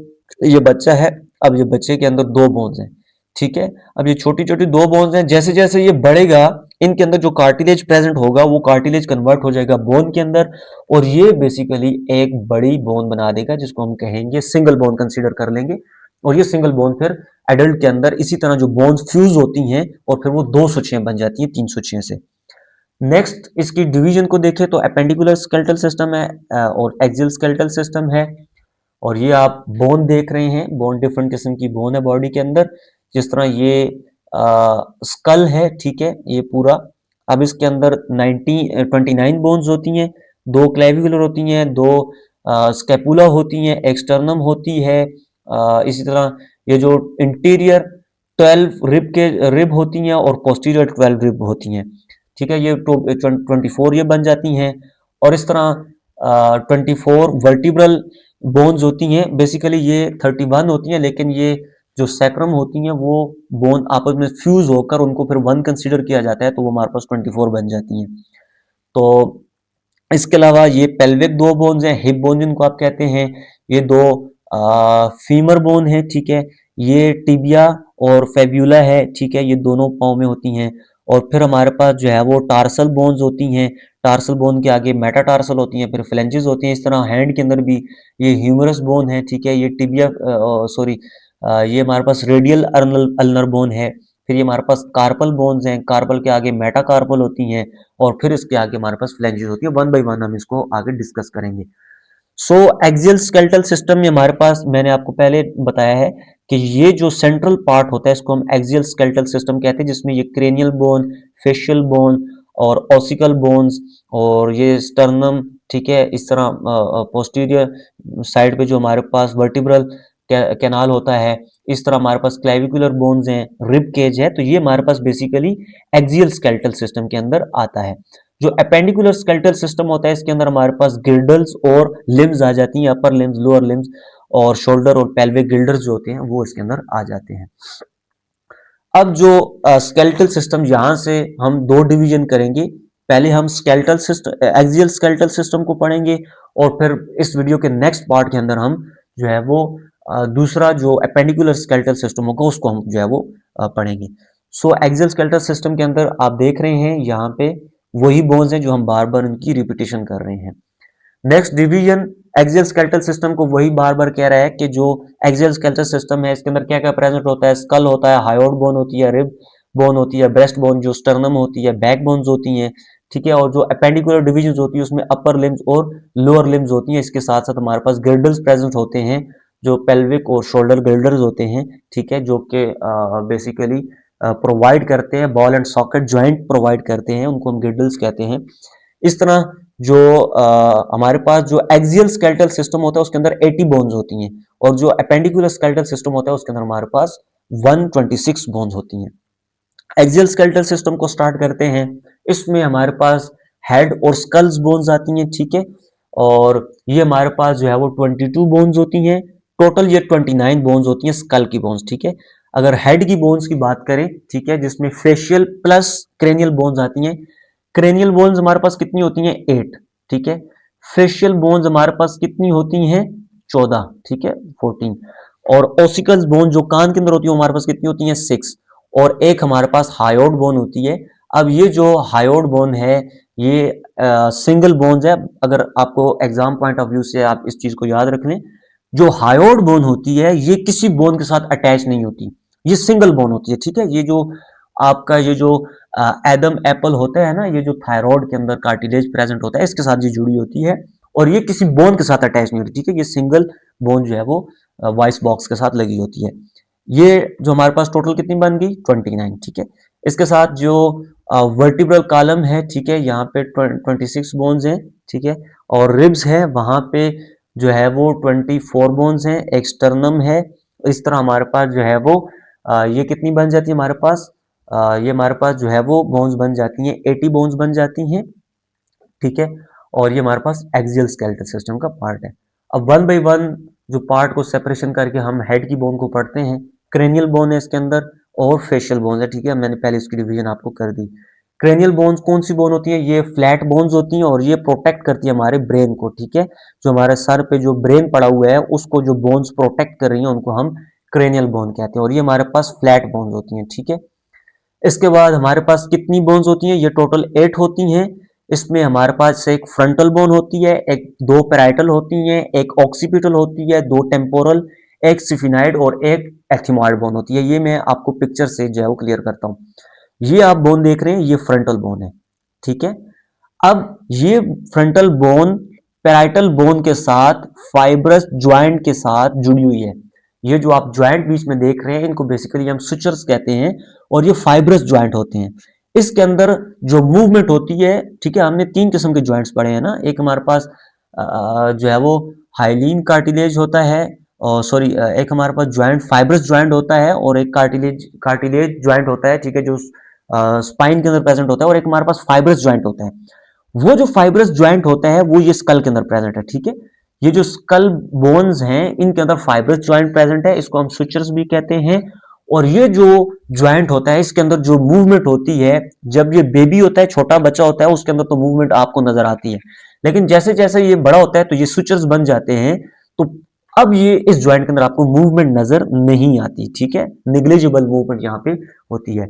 ये बच्चा है, अब ये बच्चे के अंदर दो बोन्स हैं, ठीक है। अब ये छोटी छोटी दो बोन्स हैं, जैसे जैसे ये बढ़ेगा इनके अंदर जो कार्टिलेज प्रेजेंट होगा वो कार्टिलेज कन्वर्ट हो जाएगा बोन के अंदर, और ये बेसिकली एक बड़ी बोन बना देगा जिसको हम कहेंगे सिंगल बोन कंसीडर कर लेंगे। और ये सिंगल बोन फिर एडल्ट के अंदर इसी तरह जो बोन्स फ्यूज होती हैं और फिर वो 206 बन जाती हैं 306 से। नेक्स्ट इसकी डिवीजन को देखें तो अपेंडिकुलर स्केलेटल सिस्टम है, और एक्सियल स्केलेटल सिस्टम है। और ये आप बोन देख रहे हैं, बोन डिफरेंट किस्म की बोन है बॉडी के अंदर। जिस तरह ये स्कल है, ठीक है, ये पूरा। अब इसके अंदर 29 बोन्स होती हैं, दो क्लेविकुलर होती हैं, दो स्कैपुला होती हैं, एक्सटर्नम होती है। इसी तरह ये जो इंटीरियर 12 रिब होती हैं, और पोस्टीरियर 12 रिब होती हैं, ठीक है। ये 24 ये बन जाती हैं। और इस तरह 24 वर्टिब्रल बोन्स होती हैं, बेसिकली ये 31 होती हैं, लेकिन ये जो सैक्रम होती हैं वो बोन आपस में फ्यूज होकर उनको फिर वन कंसीडर किया जाता है, तो वो हमारे पास 24 बन जाती हैं। तो इसके अलावा ये पेल्विक दो बोन्स हैं, हिप बोन जिनको आप कहते हैं, ये दो फीमर बोन है, ठीक है। ये टिबिया और फेब्यूला है, ठीक है, ये दोनों पाँव में होती हैं। और फिर हमारे पास जो है वो टार्सल बोन्स होती हैं, टार्सल बोन के आगे मेटाटार्सल होती हैं, फिर फ्लेंजेस होती हैं। इस तरह हैंड के अंदर भी ये ह्यूमरस बोन है, ठीक है। ये टिबिया सॉरी ये हमारे पास रेडियल अल्नर बोन है। फिर ये हमारे पास कार्पल बोन्स हैं, कार्पल के आगे मेटाकार्पल होती हैं और फिर इसके आगे हमारे पास फ्लैंजेस होती है। वन बाय वन हम इसको आगे डिस्कस करेंगे। सो एक्सियल स्केलेटल सिस्टम में हमारे पास मैंने आपको पहले बताया है कि ये जो सेंट्रल पार्ट होता है इसको हम एक्सियल स्केलेटल सिस्टम कहते हैं, जिसमें ये क्रेनियल बोन, फेशियल बोन और ऑसिकल बोन्स और ये स्टर्नम, ठीक है, इस तरह पोस्टीरियर साइड पे जो हमारे पास वर्टिब्रल कैनाल होता है, इस तरह हमारे पास क्लेविकुलर बोन्स हैं, रिब केज है, तो ये हमारे पास बेसिकली एक्सियल स्केलेटल सिस्टम के अंदर आता है। जो अपेंडिकुलर स्केलेटल सिस्टम होता है इसके अंदर हमारे पास गिल्डल्स और लिम्स आ जाती हैं, अपर लिम्स, लोअर लिम्स और शोल्डर और पेल्विक गिल्डर्स जो होते हैं वो इसके अंदर आ जाते हैं। अब जो स्केलेटल सिस्टम, यहां से हम दो डिवीजन करेंगे। पहले हम skeletal system, axial skeletal system को पढ़ेंगे और फिर इस वीडियो के नेक्स्ट पार्ट के अंदर हम जो है वो दूसरा जो अपेंडिकुलर स्केलेटल सिस्टम होगा उसको हम जो है वो पढ़ेंगे। सो एक्सियल स्केलेटल सिस्टम के अंदर आप देख रहे हैं यहाँ पे वही बोन्स हैं जो हम बार बार इनकी रिपीटेशन कर रहे हैं। Next division axial skeletal system को वही बार बार कह रहा है कि जो एक्सियल स्केलेटल सिस्टम है इसके अंदर क्या क्या प्रेजेंट होता है। स्कल होता है, हायोइड बोन होती है, रिब बोन होती है, ब्रेस्ट बोन जो स्टर्नम होती है, बैक बोन्स होती हैं, ठीक है, और जो अपेंडिकुलर डिविजन होती है उसमें अपर लिम्स और लोअर लिम्स होती हैं। इसके साथ साथ हमारे पास गिल्डल्स प्रेजेंट होते हैं जो पेल्विक और शोल्डर गिल्डर्स होते हैं, ठीक है, जो कि बेसिकली प्रोवाइड करते हैं ball and socket joint provide करते हैं, उनको हम गिल्डल्स कहते हैं। इस तरह जो हमारे पास जो एक्सियल स्केलेटल सिस्टम होता है उसके अंदर 80 बोन्स होती हैं और जो अपेंडिकुलर स्केलेटल सिस्टम होता है उसके अंदर हमारे पास 126 बोन्स होती हैं। एक्सियल स्केलेटल सिस्टम को स्टार्ट करते हैं। इसमें हमारे पास हेड और स्कल्स बोन्स आती हैं, ठीक है, और ये हमारे पास जो है वो 22 बोन्स होती हैं। टोटल ये 29 बोन्स होती हैं स्कल की बोन्स, ठीक है। अगर हेड की बोन्स की बात करें, ठीक है, जिसमें फेशियल प्लस क्रेनियल बोन्स आती हैं। क्रेनियल बोन्स हमारे पास कितनी होती हैं? 8, ठीक है। फेशियल बोन्स हमारे पास कितनी होती हैं? 14, ठीक है, 14। और ओसिकल्स बोन जो कान के अंदर होती है हमारे पास कितनी होती हैं? 6। और एक हमारे पास हायोइड बोन होती है। अब ये जो हायोइड बोन है ये सिंगल बोन्स है। अगर आपको एग्जाम पॉइंट ऑफ व्यू से आप इस चीज को याद रख लें, जो हायोइड बोन होती है ये किसी बोन के साथ अटैच नहीं होती, ये सिंगल बोन होती है, ठीक है। ये जो आपका ये जो एडम एप्पल होता है ना, ये जो थायराइड के अंदर कार्टिलेज प्रेजेंट होता है इसके साथ ये जुड़ी होती है और ये किसी बोन के साथ अटैच नहीं होती, ठीक है। ये सिंगल बोन जो है वो वॉइस बॉक्स के साथ लगी होती है। ये जो हमारे पास टोटल कितनी बन गई? 29, ठीक है। इसके साथ जो वर्टिब्रल कॉलम है, ठीक है, यहाँ पे 26 बोन्स हैं, ठीक है, और रिब्स है वहां पे जो है वो 24 बोन्स हैं। एक्सटर्नम है। इस तरह हमारे पास जो है वो ये कितनी बन जाती है हमारे पास? ये हमारे पास जो है वो बोन्स बन जाती हैं, 80 बोन्स बन जाती हैं, ठीक है। और ये हमारे पास एक्सियल स्केलेटल सिस्टम का पार्ट है। अब वन बाय वन जो पार्ट को सेपरेशन करके हम हेड की बोन को पढ़ते हैं। क्रेनियल बोन है इसके अंदर और फेशियल बोन है, ठीक है, मैंने पहले इसकी डिवीजन आपको कर दी। क्रेनियल बोन्स कौन सी बोन होती है? ये फ्लैट बोन्स होती हैं और ये प्रोटेक्ट करती है हमारे ब्रेन को, ठीक है। जो हमारे सर पे जो ब्रेन पड़ा हुआ है उसको जो बोन्स प्रोटेक्ट कर रही हैं उनको हम क्रेनियल बोन कहते हैं और ये हमारे पास फ्लैट बोन्स होती हैं, ठीक है। इसके बाद हमारे पास कितनी बोन्स होती हैं? ये टोटल 8 होती हैं। इसमें हमारे पास एक फ्रंटल बोन होती है, एक दो पैराइटल होती हैं, एक ऑक्सीपिटल होती है, दो टेम्पोरल, एक सिफिनाइड और एक एथिमॉइड बोन होती है। ये मैं आपको पिक्चर से जो है वो क्लियर करता हूँ। ये आप बोन देख रहे हैं, ये फ्रंटल बोन है, ठीक है। अब ये फ्रंटल बोन पैराइटल बोन के साथ फाइब्रस ज्वाइंट के साथ जुड़ी हुई है। ये जो आप ज्वाइंट बीच में देख रहे हैं इनको बेसिकली हम सुचर्स कहते हैं और ये फाइब्रस ज्वाइंट होते हैं। इसके अंदर जो मूवमेंट होती है, ठीक है, हमने 3 किस्म के ज्वाइंट्स पढ़े हैं ना। एक हमारे पास जो है वो हाइलीन कार्टिलेज होता है और सॉरी एक हमारे पास ज्वाइंट फाइब्रस ज्वाइंट होता है और एक कार्टिलेज कार्टिलेज ज्वाइंट होता है, ठीक है, जो स्पाइन के अंदर प्रेजेंट होता है और एक हमारे पास फाइब्रस ज्वाइंट होता है। वो जो फाइब्रस ज्वाइंट होता है वो ये स्कल के अंदर प्रेजेंट है, ठीक है। ये जो स्कल बोन्स हैं इनके अंदर फाइब्रस ज्वाइंट प्रेजेंट है, इसको हम सुचर्स भी कहते हैं। और ये जो ज्वाइंट होता है इसके अंदर जो मूवमेंट होती है, जब ये बेबी होता है, छोटा बच्चा होता है, उसके अंदर तो मूवमेंट आपको नजर आती है, लेकिन जैसे जैसे ये बड़ा होता है तो ये सुचर्स बन जाते हैं। तो अब ये इस ज्वाइंट के अंदर आपको मूवमेंट नजर नहीं आती, ठीक है, निग्लिजिबल मूवमेंट यहाँ पे होती है।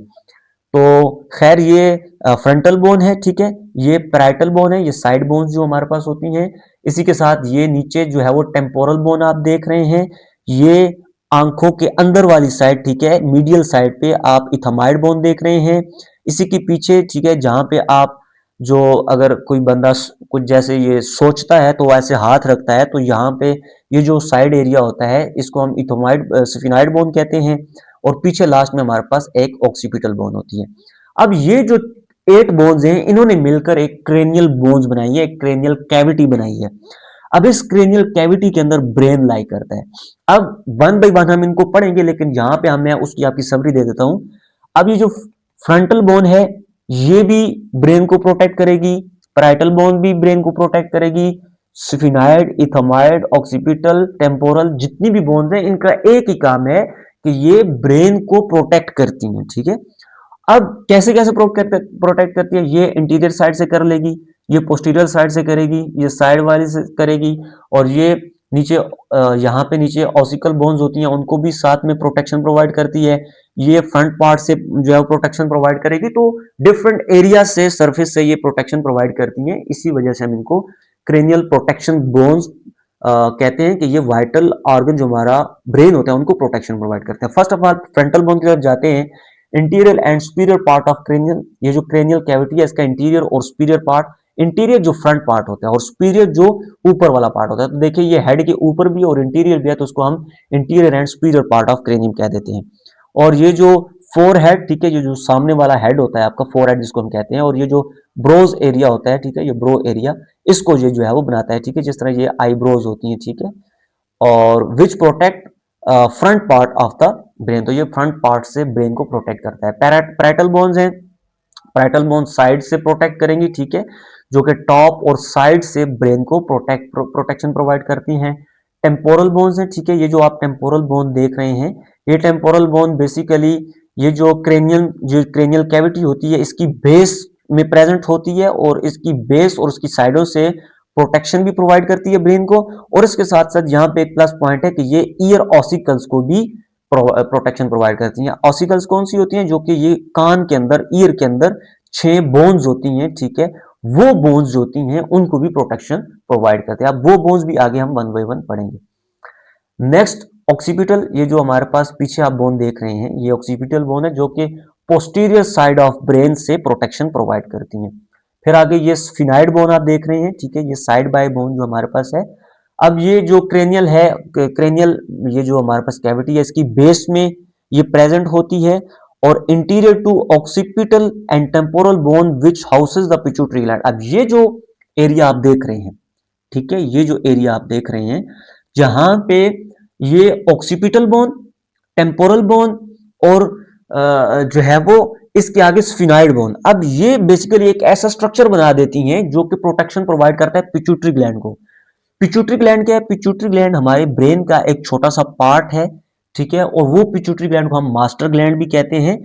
तो खैर ये फ्रंटल बोन है, ठीक है, ये पैराइटल बोन है, ये साइड बोन्स जो हमारे पास होती हैं। इसी के साथ ये नीचे जो है वो टेम्पोरल बोन आप देख रहे हैं, ये आंखों के अंदर वाली साइड, ठीक है, मीडियल साइड पे आप इथामाइड बोन देख रहे हैं। इसी के पीछे, ठीक है, जहां पे आप जो अगर कोई बंदा कुछ जैसे ये सोचता है तो वैसे हाथ रखता है, तो यहाँ पे ये जो साइड एरिया होता है इसको हम इथोमाइड सफिनाइड बोन कहते हैं। और पीछे लास्ट में हमारे पास एक ऑक्सीपिटल बोन होती है। अब ये जो 8 बोन्स हैं इन्होंने मिलकर एक क्रेनियल बोन्स बनाई है, एक क्रेनियल कैविटी बनाई है। अब इस क्रेनियल कैविटी के अंदर ब्रेन लाई करता है। अब वन बाय वन हम इनको पढ़ेंगे, लेकिन यहां पे मैं उसकी आपकी समरी दे देता हूं। अब ये जो फ्रंटल बोन है ये भी ब्रेन को प्रोटेक्ट करेगी, पैराइटल बोन भी ब्रेन को प्रोटेक्ट करेगी, स्फिनाइड, इथमाइड, ऑक्सीपिटल, टेम्पोरल, जितनी भी बोन्स हैं इनका एक ही काम है कि ये ब्रेन को प्रोटेक्ट करती हैं, ठीक है। अब कैसे कैसे प्रोटेक्ट करती है, ये इंटीरियर साइड से कर लेगी, ये पोस्टीरियर साइड से करेगी, ये साइड वाली से करेगी, और ये नीचे यहाँ पे नीचे ऑसिकल बोन्स होती हैं उनको भी साथ में प्रोटेक्शन प्रोवाइड करती है। ये फ्रंट पार्ट से जो है प्रोटेक्शन प्रोवाइड करेगी। तो डिफरेंट एरिया से सरफेस से ये प्रोटेक्शन प्रोवाइड करती हैं, इसी वजह से हम इनको क्रेनियल प्रोटेक्शन बोन्स कहते हैं कि ये वाइटल ऑर्गन जो हमारा ब्रेन होता है उनको प्रोटेक्शन प्रोवाइड करते हैं। First of all frontal bone की तरफ जाते हैं। Interior and superior part of cranial, ये जो क्रेनियल कैविटी है इसका इंटीरियर और सुपीरियर पार्ट, इंटीरियर जो फ्रंट पार्ट होता है और सुपीरियर जो ऊपर वाला पार्ट होता है। तो देखिए ये हेड के ऊपर भी और इंटीरियर भी है, तो उसको हम interior and superior part of cranium कह देते हैं। और ये जो फोर हेड, ठीक है, ये जो सामने वाला हेड होता है आपका फोर हेड जिसको हम कहते हैं, और ये जो ब्रोज एरिया होता है, ठीक है, ये ब्रो एरिया, इसको ये जो है वो बनाता है, ठीक है, जिस तरह ये आईब्रोज होती है, ठीक है, और विच protect front part of the brain. तो ये फ्रंट पार्ट से ब्रेन को प्रोटेक्ट करता है। पैराइटल बोन्स हैं, पैराइटल बोन साइड से प्रोटेक्ट करेंगी, ठीक है, जो कि टॉप और साइड से ब्रेन को प्रोटेक्शन प्रोवाइड करती हैं। टेम्पोरल बोन्स हैं, ठीक है, ये जो आप टेम्पोरल बोन देख रहे हैं, ये टेम्पोरल बोन बेसिकली ये जो क्रेनियल कैविटी होती है इसकी बेस में प्रेजेंट होती है, और इसकी बेस और उसकी साइडों से प्रोटेक्शन भी प्रोवाइड करती है ब्रेन को। और इसके साथ साथ यहाँ पे एक प्लस पॉइंट है कि ये ईयर ऑसिकल्स को भी प्रोटेक्शन प्रोवाइड करती हैं। ऑसिकल्स कौन सी होती हैं, जो कि ये कान के अंदर, ईयर के अंदर 6 बोन्स होती हैं, ठीक है, वो बोन्स जो होती हैं उनको भी प्रोटेक्शन प्रोवाइड करते हैं। अब वो बोन्स भी आगे हम वन बाय वन पढ़ेंगे। नेक्स्ट ऑक्सीपिटल, ये जो हमारे पास पीछे आप बोन देख रहे हैं ये ऑक्सीपिटल बोन है, जो कि पोस्टीरियर साइड ऑफ ब्रेन से प्रोटेक्शन प्रोवाइड करती हैं। फिर आगे ये स्फिनाइड बोन आप देख रहे हैं, ठीक है, ये साइड बाय बोन जो हमारे पास है। अब ये जो क्रेनियल है, क्रेनियल ये जो हमारे पास कैविटी है इसकी बेस में ये प्रेजेंट होती है, और interior to occipital and temporal bone which houses the pituitary gland. अब ये जो एरिया आप देख रहे हैं, ठीक है, ये जो एरिया आप देख रहे हैं जहां पे ये ऑक्सीपिटल बोन, टेम्पोरल बोन और जो है वो इसके आगे स्फिनाइड बोन, अब ये बेसिकली एक ऐसा स्ट्रक्चर बना देती हैं जो कि प्रोटेक्शन प्रोवाइड करता है पिट्यूटरी ग्लैंड को। पिट्यूटरी ग्लैंड क्या है, पिट्यूटरी ग्लैंड हमारे ब्रेन का एक छोटा सा पार्ट है, ठीक है, और वो पिट्यूटरी ग्लैंड को हम मास्टर ग्लैंड भी कहते हैं।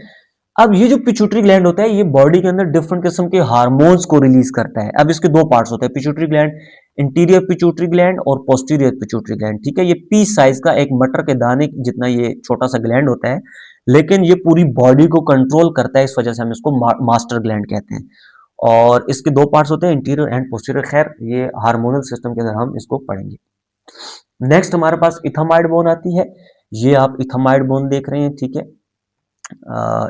अब ये जो पिट्यूटरी ग्लैंड होता है ये बॉडी के अंदर डिफरेंट किस्म के हार्मोन्स को रिलीज करता है। अब इसके दो पार्ट्स होते हैं pituitary gland, interior pituitary gland और पोस्टीरियर पिट्यूटरी ग्लैंड, ठीक है। ये पी साइज का एक मटर के दाने जितना ये छोटा सा ग्लैंड होता है, लेकिन ये पूरी बॉडी को कंट्रोल करता है, इस वजह से हम इसको मास्टर ग्लैंड कहते हैं। और इसके दो पार्ट्स होते हैं इंटीरियर एंड पोस्टीरियर, खैर ये हार्मोनल सिस्टम के अंदर हम इसको पढ़ेंगे। नेक्स्ट हमारे पास इथामाइड बोन आती है, ये आप इथामाइड बोन देख रहे हैं, ठीक है,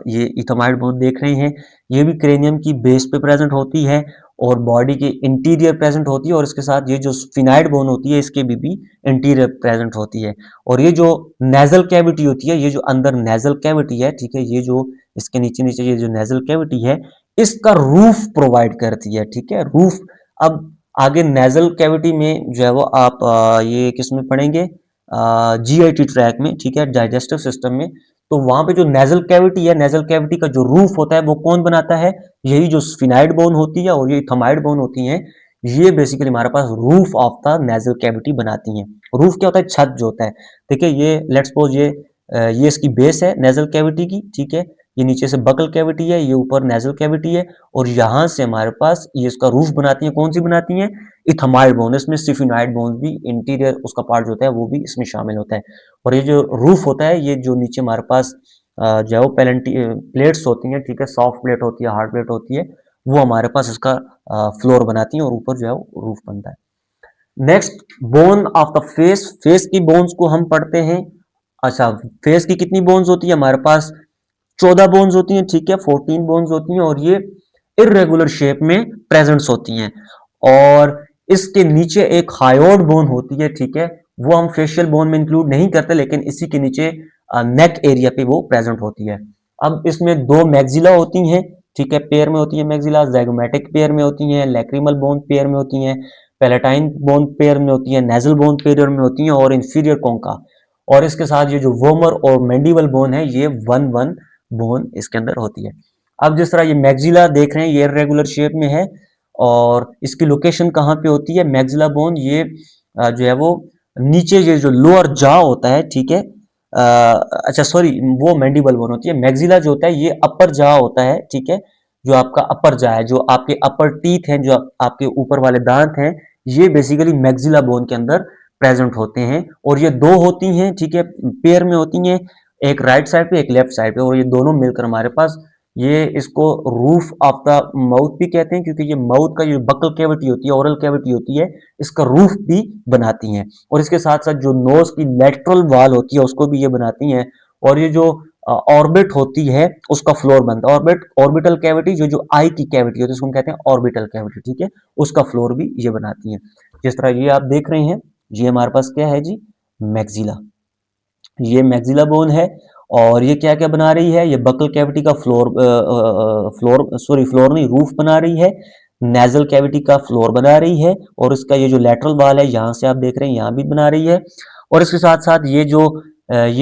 ये इथामाइड बोन देख रहे हैं, ये भी क्रेनियम की बेस पे प्रेजेंट होती है और बॉडी के इंटीरियर प्रेजेंट होती है, और इसके साथ ये जो स्फिनाइड बोन होती है इसके भी इंटीरियर प्रेजेंट होती है। और ये जो नेजल कैविटी होती है, ये जो अंदर नेजल कैविटी है, ठीक है, ये जो इसके नीचे नीचे ये जो नेजल कैविटी है इसका रूफ प्रोवाइड करती है, ठीक है, रूफ। अब आगे नेजल कैविटी में जो है वो आप ये किस में पढ़ेंगे, जीआईटी ट्रैक में, ठीक है, डाइजेस्टिव सिस्टम में। तो वहां पे जो नेजल कैविटी है, नेजल कैविटी का जो रूफ होता है वो कौन बनाता है, यही जो स्फिनाइड बोन होती है और ये थमाइड बोन होती है, ये बेसिकली हमारे पास roof of the nasal cavity बनाती हैं। रूफ क्या होता है, छत जो होता है। देखिए ये लेट्स सपोज ये इसकी बेस है नेजल कैविटी की, ठीक है, ये नीचे से बकल कैविटी है, ये ऊपर नेजल कैविटी है, और यहां से हमारे पास ये इसका रूफ बनाती है, कौन सी बनाती है, इथमाइड बोन। इसमें सिफिनाइड बोन भी इंटीरियर उसका पार्ट जो होता है वो भी इसमें शामिल होता है। और ये जो रूफ होता है, ये जो नीचे हमारे पास जो है वो प्लेट्स होती हैं, ठीक है, सॉफ्ट प्लेट होती है, हार्ड प्लेट होती है, वो हमारे पास इसका फ्लोर बनाती है और ऊपर जो है वो रूफ बनता है। Next bone of the face, face की बोन्स को हम पढ़ते हैं अच्छा, फेस की कितनी बोन्स होती है हमारे पास? 14 बोन्स होती हैं, ठीक है, 14 बोन्स होती हैं और ये इरेगुलर शेप में प्रेजेंट्स होती हैं। और इसके नीचे एक हायोड बोन होती है, ठीक है, वो हम फेशियल बोन में इंक्लूड नहीं करते, लेकिन इसी के नीचे नेक एरिया पे वो प्रेजेंट होती है। अब इसमें दो मैक्सिला होती हैं, ठीक है, पेयर में होती है मैक्सिला, ज़ैगोमैटिक पेयर में होती हैं, लैक्रिमल बोन पेयर में होती हैं, पैलेटाइन बोन पेयर में होती हैं, नेजल बोन पेयर में होती हैं और इंफीरियर कोंका। और इसके साथ ये जो वोमर और मैंडिबल बोन है, ये वन वन बोन इसके अंदर होती है। अब जिस तरह ये मैक्सिला देख रहे हैं, ये रेगुलर शेप में है और इसकी लोकेशन कहाँ पे होती है? मैक्सिला बोन ये जो है वो नीचे, ये जो लोअर जॉ होता है, ठीक है, अच्छा सॉरी, वो मैंडिबल बोन होती है। मैक्सिला जो होता है ये अपर जॉ होता है, ठीक है, जो आपका अपर जॉ है, जो आपके अपर टीथ हैं, जो आपके ऊपर वाले दांत हैं, ये बेसिकली मैक्सिला बोन के अंदर प्रेजेंट होते हैं। और ये दो होती हैं, ठीक है, पेयर में होती हैं, एक राइट साइड पे एक लेफ्ट साइड पे, और ये दोनों मिलकर हमारे पास ये इसको रूफ ऑफ द माउथ भी कहते हैं, क्योंकि ये माउथ का जो बकल कैविटी होती है, ओरल कैविटी होती है, इसका रूफ भी बनाती हैं। और इसके साथ साथ जो नोज की लेटरल वॉल होती है उसको भी ये बनाती हैं। और ये जो ऑर्बिट होती है उसका फ्लोर बनता है। ऑर्बिट, ऑर्बिटल कैविटी, जो आई की कैविटी होती है उसको हम कहते हैं ऑर्बिटल कैविटी, ठीक है, उसका फ्लोर भी ये बनाती है। जिस तरह ये आप देख रहे हैं, ये हमारे पास क्या है जी? मैक्सिला। ये मैक्सिला बोन है और ये क्या क्या बना रही है? ये बकल कैविटी का फ्लोर नहीं, रूफ बना रही है, नेजल कैविटी का फ्लोर बना रही है, और इसका ये जो लेटरल वाल है, यहां से आप देख रहे हैं, यहां भी बना रही है। और इसके साथ साथ ये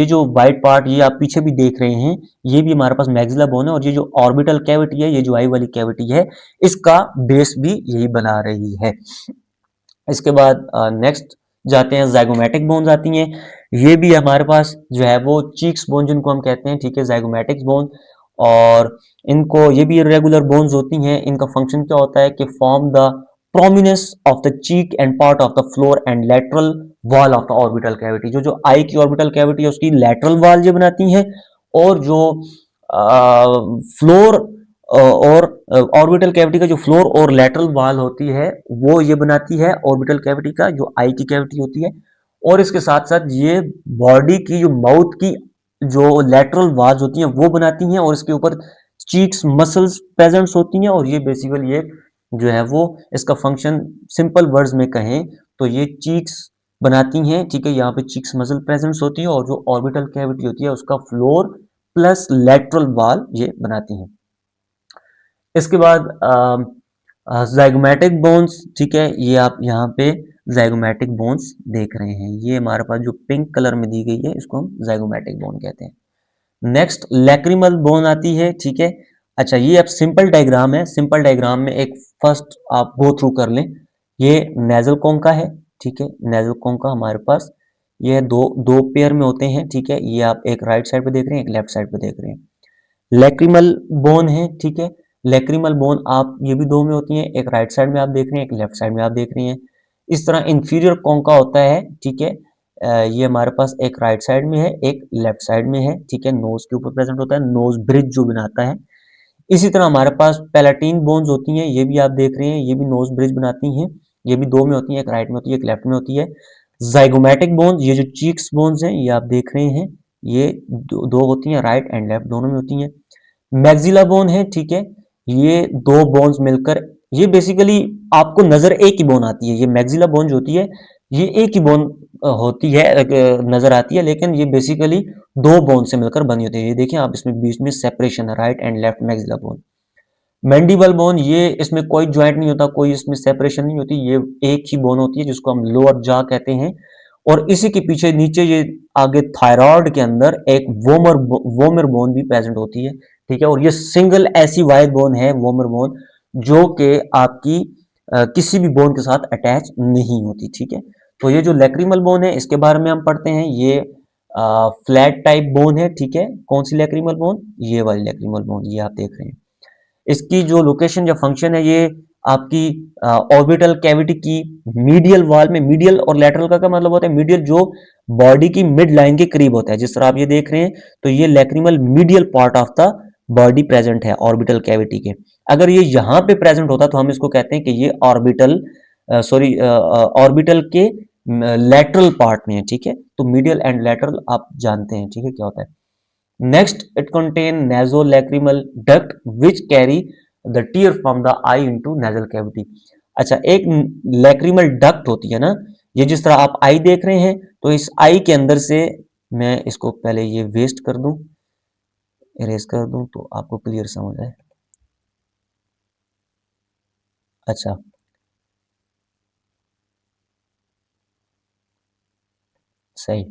जो वाइट पार्ट ये आप पीछे भी देख रहे हैं, ये भी हमारे पास मैक्सिला बोन है। और ये जो ऑर्बिटल कैविटी है, ये जो आई वाली कैविटी है, इसका बेस भी यही बना रही है। इसके बाद नेक्स्ट जाते हैं, ज़ाइगोमैटिक बोन्स आती हैं। ये भी हमारे पास जो है वो चीक्स बोन जिनको हम कहते हैं, ठीक है, ज़ाइगोमैटिक बोन। और इनको, ये भी इरेगुलर बोन्स होती हैं। इनका फंक्शन क्या होता है कि form the prominence of the cheek and part of the floor and lateral wall of the orbital cavity. जो आई की ऑर्बिटल कैविटी है उसकी लेटरल वॉल ये बनाती हैं, और जो फ्लोर और ऑर्बिटल कैविटी का जो फ्लोर और लेटरल वॉल होती है वो ये बनाती है ऑर्बिटल कैविटी का जो आई की कैविटी होती है। और इसके साथ साथ ये बॉडी की जो माउथ की जो लेटरल वॉल्स होती हैं वो बनाती हैं, और इसके ऊपर चीक्स मसल्स प्रेजेंट्स होती हैं। और ये बेसिकली ये जो है वो इसका फंक्शन सिंपल वर्ड्स में कहें तो ये चीक्स बनाती हैं, ठीक है, यहाँ पे चीक्स मसल प्रेजेंट्स होती है, और जो ऑर्बिटल कैविटी होती है उसका फ्लोर प्लस लेटरल वॉल ये बनाती हैं। इसके बाद ज़ाइगोमैटिक बोन्स, ठीक है, ये आप यहाँ पे ज़ाइगोमैटिक बोन्स देख रहे हैं, ये हमारे पास जो पिंक कलर में दी गई है इसको हम ज़ाइगोमैटिक बोन कहते हैं। नेक्स्ट लैक्रिमल बोन आती है, ठीक है। अच्छा, ये अब सिंपल डायग्राम है, सिंपल डायग्राम में एक फर्स्ट आप गो थ्रू कर लें। ये नेजल कोंका है, ठीक है, नेजल कोंका हमारे पास ये दो दो पेयर में होते हैं, ठीक है, ये आप एक राइट साइड पे देख रहे हैं, एक लेफ्ट साइड पे देख रहे हैं। लैक्रिमल बोन है, ठीक है, लैक्रिमल बोन आप ये भी दो में होती हैं, एक राइट साइड में आप देख रहे हैं, एक लेफ्ट साइड में आप देख रहे हैं। इस तरह इंफीरियर कोंका होता है, ठीक है, ये हमारे पास एक राइट साइड में है, एक लेफ्ट साइड में है, ठीक है, नोज के ऊपर प्रेजेंट होता है, नोज ब्रिज जो बनाता है। इसी तरह हमारे पास पैलेटिन बोन्स होती हैं, ये भी आप देख रहे हैं, ये भी नोज ब्रिज बनाती हैं, ये भी दो में होती हैं, एक राइट में होती है, एक लेफ्ट में होती है। ज़ाइगोमैटिक बोन्स, ये जो चीक्स बोन्स हैं ये आप देख रहे हैं, ये दो होती हैं, राइट एंड लेफ्ट दोनों में होती हैं। मैक्सिला बोन है, ठीक है, ये दो बोन्स मिलकर, ये बेसिकली आपको नजर एक ही बोन आती है। ये मैक्सिला बोन जो होती है ये एक ही बोन होती है, नजर आती है, लेकिन ये बेसिकली दो बोन से मिलकर बनी होती है। ये देखिए आप, इसमें बीच में सेपरेशन है, right and left maxilla bone. Mandible bone, ये इसमें कोई ज्वाइंट नहीं होता, कोई इसमें सेपरेशन नहीं होती, ये एक ही बोन होती है जिसको हम लोअर जॉ कहते हैं। और इसी के पीछे नीचे ये आगे थायराइड के अंदर एक वोमर बोन भी प्रेजेंट होती है, ठीक है। और ये सिंगल ऐसी वाइड बोन है, वोमर बोन, जो कि आपकी किसी भी बोन के साथ अटैच नहीं होती, ठीक है। तो ये जो लैक्रिमल बोन है इसके बारे में हम पढ़ते हैं, ये फ्लैट टाइप बोन है, ठीक है। कौन सी लैक्रिमल बोन? ये वाली लैक्रिमल बोन, ये आप देख रहे हैं। इसकी जो लोकेशन या फंक्शन है, ये आपकी ऑर्बिटल कैविटी की मीडियल वॉल में, मीडियल और लैटरल का क्या मतलब होता है? मीडियल जो बॉडी की मिड लाइन के करीब होता है, जिस तरह आप ये देख रहे हैं, तो ये lacrimal medial part of the body present है ऑर्बिटल कैविटी के। अगर ये यहाँ पे प्रेजेंट होता तो हम इसको कहते हैं कि ये ऑर्बिटल, ऑर्बिटल के लेटरल पार्ट में है, ठीक है। तो मीडियल एंड लेटरल आप जानते हैं, ठीक है, क्या होता है। Next, it contain nasolacrimal duct which carry the tear from the eye into nasal cavity। अच्छा, एक लैक्रिमल डक्ट होती है ना, ये जिस तरह आप आई देख रहे हैं, तो इस आई के अंदर से, मैं इसको पहले ये वेस्ट कर दूं, इरेज कर दूं, तो आपको क्लियर समझ आए। अच्छा, सही।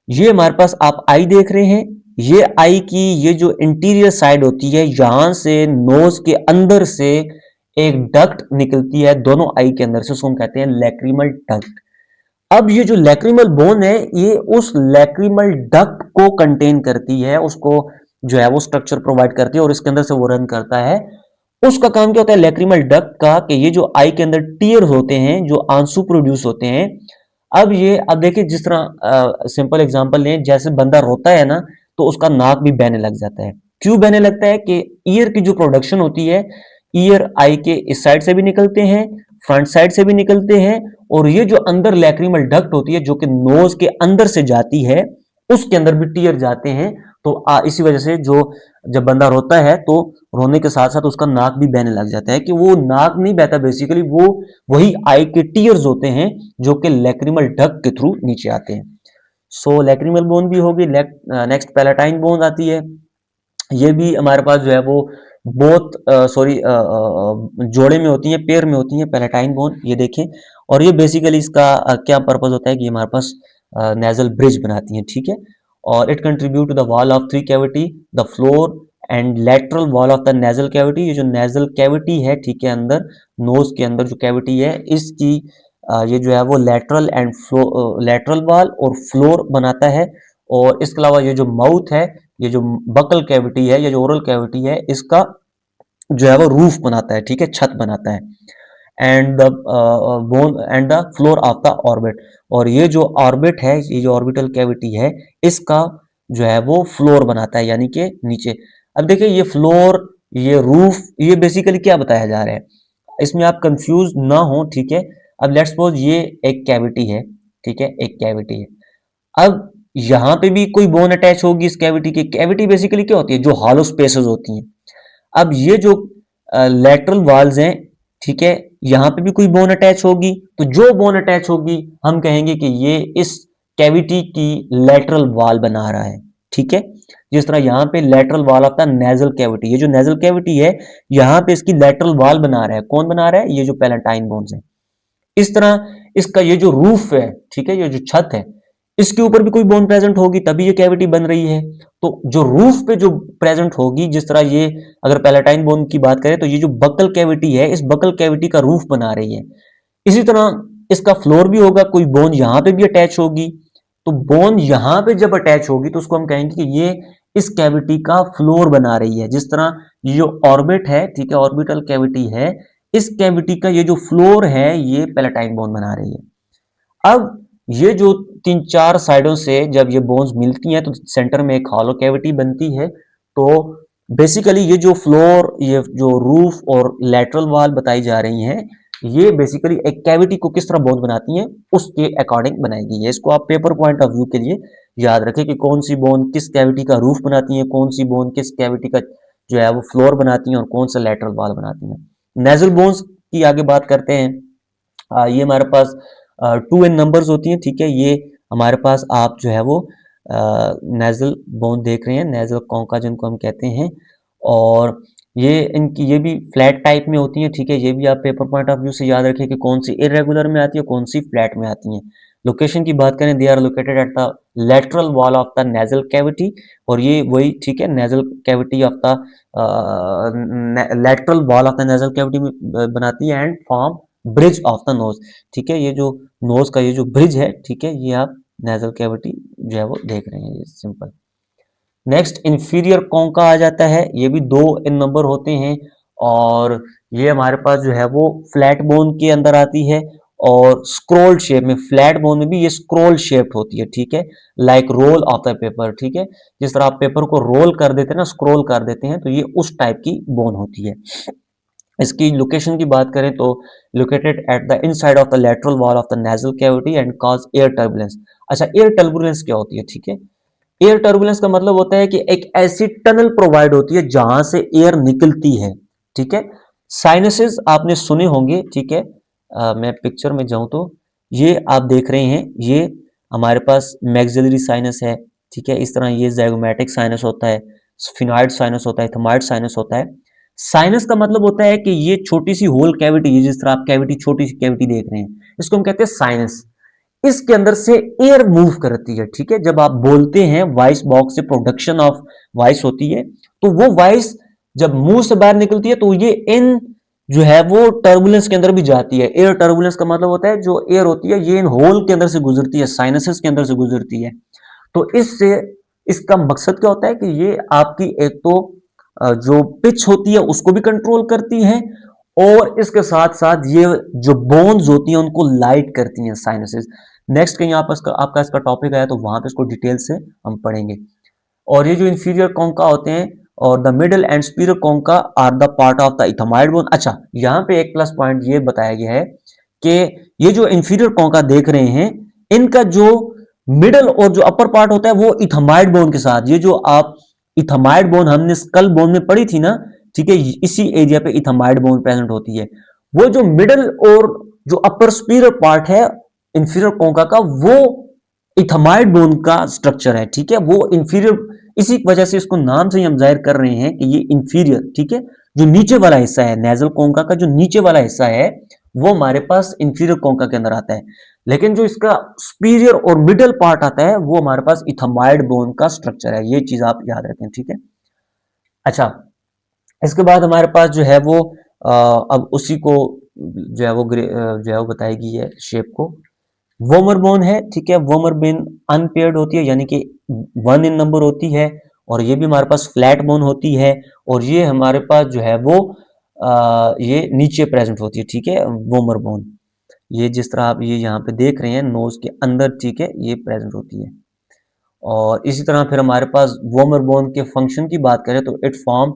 ये हमारे पास आप आई देख रहे हैं, ये आई की ये जो इंटीरियर साइड होती है, यहां से नोज के अंदर से एक डक्ट निकलती है दोनों आई के अंदर से, उसको हम कहते हैं लैक्रिमल डक्ट। अब ये जो लैक्रिमल बोन है, ये उस लैक्रिमल डक्ट को कंटेन करती है, उसको जो है वो स्ट्रक्चर प्रोवाइड करती है और इसके अंदर से वो रन करता है। उसका काम क्या होता है लैक्रिमल डक्ट का, कि ये जो आई के अंदर टीयर्स होते हैं, जो आंसू प्रोड्यूस होते हैं। अब देखिए, जिस तरह सिंपल एग्जांपल लें, जैसे बंदा रोता है ना, तो उसका नाक भी बहने लग जाता है। क्यों बहने लगता है? कि ईयर की जो प्रोडक्शन होती है, ईयर आई के इस साइड से भी निकलते हैं, फ्रंट साइड से भी निकलते हैं, और ये जो अंदर लैक्रिमल डक्ट होती है, जो कि नोज के अंदर से जाती है, उसके अंदर भी टीयर जाते हैं। तो इसी वजह से जो जब बंदा रोता है, तो रोने के साथ साथ उसका नाक भी बहने लग जाता है, कि वो नाक नहीं बहता, बेसिकली वो वही आई के टीयर्स होते हैं, जो कि लैक्रिमल डक्ट के थ्रू नीचे आते हैं। सो लैक्रिमल बोन भी होगी। नेक्स्ट पैलेटाइन बोन आती है। ये भी हमारे पास जो है वो बोथ सॉरी जोड़े में होती है, पेयर में होती है, पैलेटाइन बोन, ये देखें। और ये बेसिकली इसका क्या पर्पज होता है कि हमारे पास नेजल ब्रिज बनाती है, ठीक है। और it contribute to the wall of three cavity, the floor and lateral wall of the nasal cavity. ये जो नेजल कैविटी है, ठीक है, अंदर नोज के अंदर जो कैविटी है, इसकी ये जो है वो लेटरल एंड लेटरल वॉल और फ्लोर बनाता है। और इसके अलावा ये जो माउथ है, ये जो बकल कैविटी है, ये जो ओरल कैविटी है, इसका जो है वो रूफ बनाता है, ठीक है, छत बनाता है। And the bone and the floor of the orbit. और ये जो ऑर्बिट है, ये जो ऑर्बिटल कैविटी है, इसका जो है वो फ्लोर बनाता है, यानी कि नीचे। अब देखिए, ये फ्लोर, ये रूफ, ये बेसिकली क्या बताया जा रहा है, इसमें आप कंफ्यूज ना हो, ठीक है। अब लेट्स सपोज ये एक कैविटी है, ठीक है, एक कैविटी है। अब यहां पे भी कोई बोन अटैच होगी इस कैविटी के। कैविटी बेसिकली क्या होती है? जो हॉलो स्पेसेस होती हैं। अब ये जो लेटरल वॉल्स हैं, ठीक है, यहां पे भी कोई बोन अटैच होगी, तो जो बोन अटैच होगी, हम कहेंगे कि ये इस कैविटी की लेटरल वॉल बना रहा है, ठीक है। जिस तरह यहां पे lateral wall of the nasal cavity, ये जो नेजल कैविटी है, यहां पे इसकी लेटरल वॉल बना रहा है। कौन बना रहा है? ये जो पैलेटाइन बोन्स है। इस तरह इसका ये जो रूफ है, ठीक है, ये जो छत है, इसके ऊपर भी कोई बोन प्रेजेंट होगी, तभी ये कैविटी बन रही है। तो जो रूफ पे जो प्रेजेंट होगी, जिस तरह ये, अगर पैलेटाइन बोन की बात करें, तो ये जो बकल कैविटी है, इस बकल कैविटी का रूफ बना रही है। इसी तरह इसका फ्लोर भी होगा, कोई बोन यहां पे भी अटैच होगी। तो बोन यहां पे जब अटैच होगी, तो उसको हम कहेंगे कि ये इस कैविटी का फ्लोर बना रही है। जिस तरह ये जो ऑर्बिट है, ठीक है, ऑर्बिटल कैविटी है, इस कैविटी का ये जो फ्लोर है, ये पैलेटाइन बोन बना रही है। अब ये जो तीन चार साइडों से जब ये बोन्स मिलती हैं, तो सेंटर में एक हॉलो कैविटी बनती है। तो बेसिकली ये जो फ्लोर, ये जो रूफ और लेटरल वॉल बताई जा रही हैं, ये बेसिकली एक कैविटी को किस तरह बोन बनाती हैं, उसके अकॉर्डिंग बनाई गई है। इसको आप पेपर पॉइंट ऑफ व्यू के लिए याद रखें कि कौन सी बोन किस कैविटी का रूफ बनाती है, कौन सी बोन किस कैविटी का जो है वो फ्लोर बनाती है, और कौन सा लेटरल वॉल बनाती है। नेजल बोन्स की आगे बात करते हैं। ये हमारे पास 2n नंबर्स होती हैं, ठीक है। ये हमारे पास आप जो है वो नेजल बोन देख रहे हैं, नेजल कॉन्का जिनको हम कहते हैं। और ये भी फ्लैट टाइप में होती हैं, ठीक है। ये भी आप पेपर पॉइंट ऑफ व्यू से याद रखें कि कौन सी इरेगुलर में आती है, कौन सी फ्लैट में आती हैं। लोकेशन की बात करें, they are located at the lateral wall of the nasal cavity. और ये वही, ठीक है, nasal cavity of the lateral wall of the nasal cavity बनाती है, and form bridge of the nose, ठीक है। ये जो नोज का ये जो ब्रिज है, ठीक है, ये आप नेजल कैविटी जो है वो देख रहे हैं, ये सिंपल। नेक्स्ट, इंफीरियर कॉन्का आ जाता है। ये भी 2n नंबर होते हैं, और ये हमारे पास जो है वो फ्लैट बोन के अंदर आती है, और स्क्रोल शेप में, फ्लैट बोन में भी ये स्क्रोल शेप्ड होती है, ठीक है, like roll of the paper, ठीक है। जिस तरह आप पेपर को रोल कर देते हैं ना, स्क्रोल कर देते हैं, तो ये उस टाइप की बोन होती है। इसकी लोकेशन की बात करें तो located at the inside of the lateral wall of the nasal cavity and cause air turbulence. अच्छा, एयर टर्बुलेंस क्या होती है? ठीक है, एयर टर्बुलेंस का मतलब होता है कि एक ऐसी टनल प्रोवाइड होती है जहां से एयर निकलती है। ठीक है, साइनसेस आपने सुने होंगे। ठीक है, मैं पिक्चर में जाऊं तो ये आप देख रहे हैं, ये हमारे पास मैक्सिलरी साइनस है। ठीक है, इस तरह ये ज़ाइगोमैटिक साइनस होता है, स्फिनॉइड साइनस होता है, थमाइड साइनस होता है। साइनस का मतलब होता है कि ये छोटी सी होल कैविटी है, जिस तरह आप कैविटी, छोटी सी कैविटी देख रहे हैं, इसको हम कहते हैं साइनस। इसके अंदर से एयर मूव करती है। ठीक है, जब आप बोलते हैं वॉइस बॉक्स से प्रोडक्शन ऑफ वॉइस होती है, तो वो वॉइस जब मुंह से बाहर निकलती है तो ये इन जो है वो टर्बुलेंस के अंदर भी जाती है। एयर टर्बुलेंस का मतलब होता है जो एयर होती है ये इन होल के अंदर से गुजरती है, साइनसेस के अंदर से गुजरती है। तो इससे इसका मकसद क्या होता है कि ये आपकी एक तो जो पिच होती है उसको भी कंट्रोल करती है, और इसके साथ साथ ये जो बोन्स होती हैं उनको लाइट करती हैं, साइनसेस। नेक्स्ट कहीं आपका इसका टॉपिक आया तो वहां पे इसको डिटेल से हम पढ़ेंगे। और ये जो इंफीरियर कॉन्का होते हैं और the middle and superior concha are the part of the ethmoid bone. अच्छा, यहाँ पे एक प्लस पॉइंट ये बताया गया है कि ये जो इंफीरियर कॉन्का देख रहे हैं, इनका जो मिडल और जो अपर पार्ट होता है वो इथमाइड बोन के साथ, ये जो आप इथमाइड बोन हमने स्कल बोन में पढ़ी थी ना, ठीक है, इसी एरिया पे इथमाइड बोन प्रेजेंट होती है। वो जो मिडल और जो अपर सुपीरियर पार्ट है इंफीरियर कॉन्का का, वो इथमाइड बोन का स्ट्रक्चर है। ठीक है, वो इंफीरियर, इसी वजह से इसको नाम से ही हम जाहिर कर रहे हैं कि ये इंफीरियर। ठीक है, जो नीचे वाला हिस्सा है नेजल कॉन्का का, जो नीचे वाला हिस्सा है वो हमारे पास इंफीरियर कॉन्का के अंदर आता है, लेकिन जो इसका सुपीरियर और मिडल पार्ट आता है वो हमारे पास इथमाइड बोन का स्ट्रक्चर है। ये चीज आप याद रखें। ठीक है, अच्छा, इसके बाद हमारे पास जो है वो अब उसी को जो है वो जो है वो बताएगी है शेप को। वोमर बोन है। ठीक है, वोमर बोन अनपेयर्ड होती है, यानी कि 1 इन नंबर होती है, और ये भी हमारे पास फ्लैट बोन होती है, और ये हमारे पास जो है वो ये नीचे प्रेजेंट होती है। ठीक है, वोमर बोन, ये जिस तरह आप ये यहाँ पे देख रहे हैं नोज के अंदर, ठीक है, ये प्रेजेंट होती है। और इसी तरह फिर हमारे पास वोमर बोन के फंक्शन की बात करें तो it form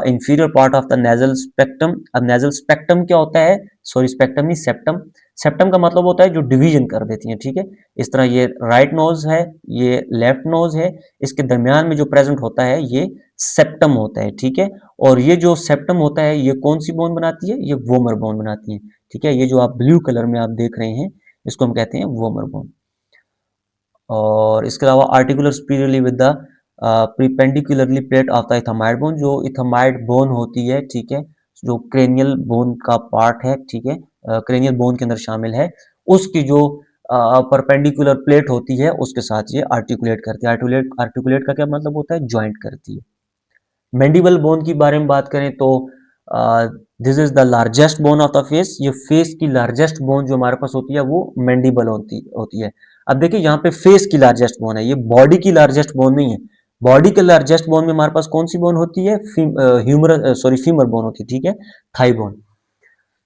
inferior part of the nasal spectrum. अब नेजल स्पेक्ट्रम क्या होता है? सॉरी, स्पेक्ट्रम नहीं, सेप्टम। सेप्टम का मतलब होता है जो डिवीजन कर देती है। ठीक है, इस तरह ये राइट नोज है, ये लेफ्ट नोज है, इसके दरमियान में जो प्रेजेंट होता है ये सेप्टम होता है। ठीक है, और ये जो सेप्टम होता है ये कौन सी बोन बनाती है? ये वोमर बोन बनाती है। ठीक है, ये जो आप ब्लू कलर में आप देख रहे हैं इसको हम कहते हैं वोमर बोन। और इसके अलावा articular superiorly with the perpendicularly plate of the ethmoid bone, जो इथमाइड बोन होती है, ठीक है, जो क्रेनियल बोन का पार्ट है, ठीक है, क्रेनियल बोन के अंदर शामिल है, उसकी जो परपेंडिकुलर प्लेट होती है उसके साथ ये आर्टिकुलेट करती है। आर्टिकुलेट का क्या मतलब होता है? ज्वाइंट करती है। मैंडिबल बोन की बारे में बात करें तो this is the largest bone of the face. ये फेस की लार्जेस्ट बोन जो हमारे पास होती है वो मैंडिबल होती है। अब देखिए यहाँ पे फेस की लार्जेस्ट बोन है, ये बॉडी की लार्जेस्ट बोन नहीं है। बॉडी के लार्जेस्ट बोन में हमारे पास कौन सी बोन होती है? फीमर बोन होती है। ठीक है, thigh bone.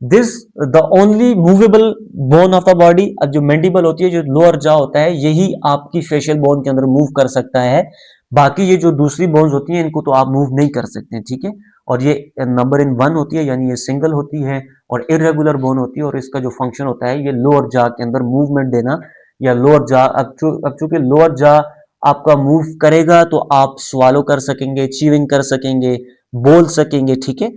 This the only movable bone of the body. अब जो मैंडिबल होती है, जो लोअर जॉ होता है, यही आपकी फेशियल बोन के अंदर मूव कर सकता है। बाकी ये जो दूसरी बोन्स होती हैं इनको तो आप मूव नहीं कर सकते। ठीक है, और ये नंबर इन 1 होती है, यानी ये सिंगल होती है और इरेगुलर बोन होती है, और इसका जो फंक्शन होता है ये लोअर जॉ के अंदर मूवमेंट देना, या लोअर जॉ, अब चूंकि लोअर जॉ आपका मूव करेगा तो आप स्वालो कर सकेंगे, च्यूइंग कर सकेंगे, बोल सकेंगे। ठीक है,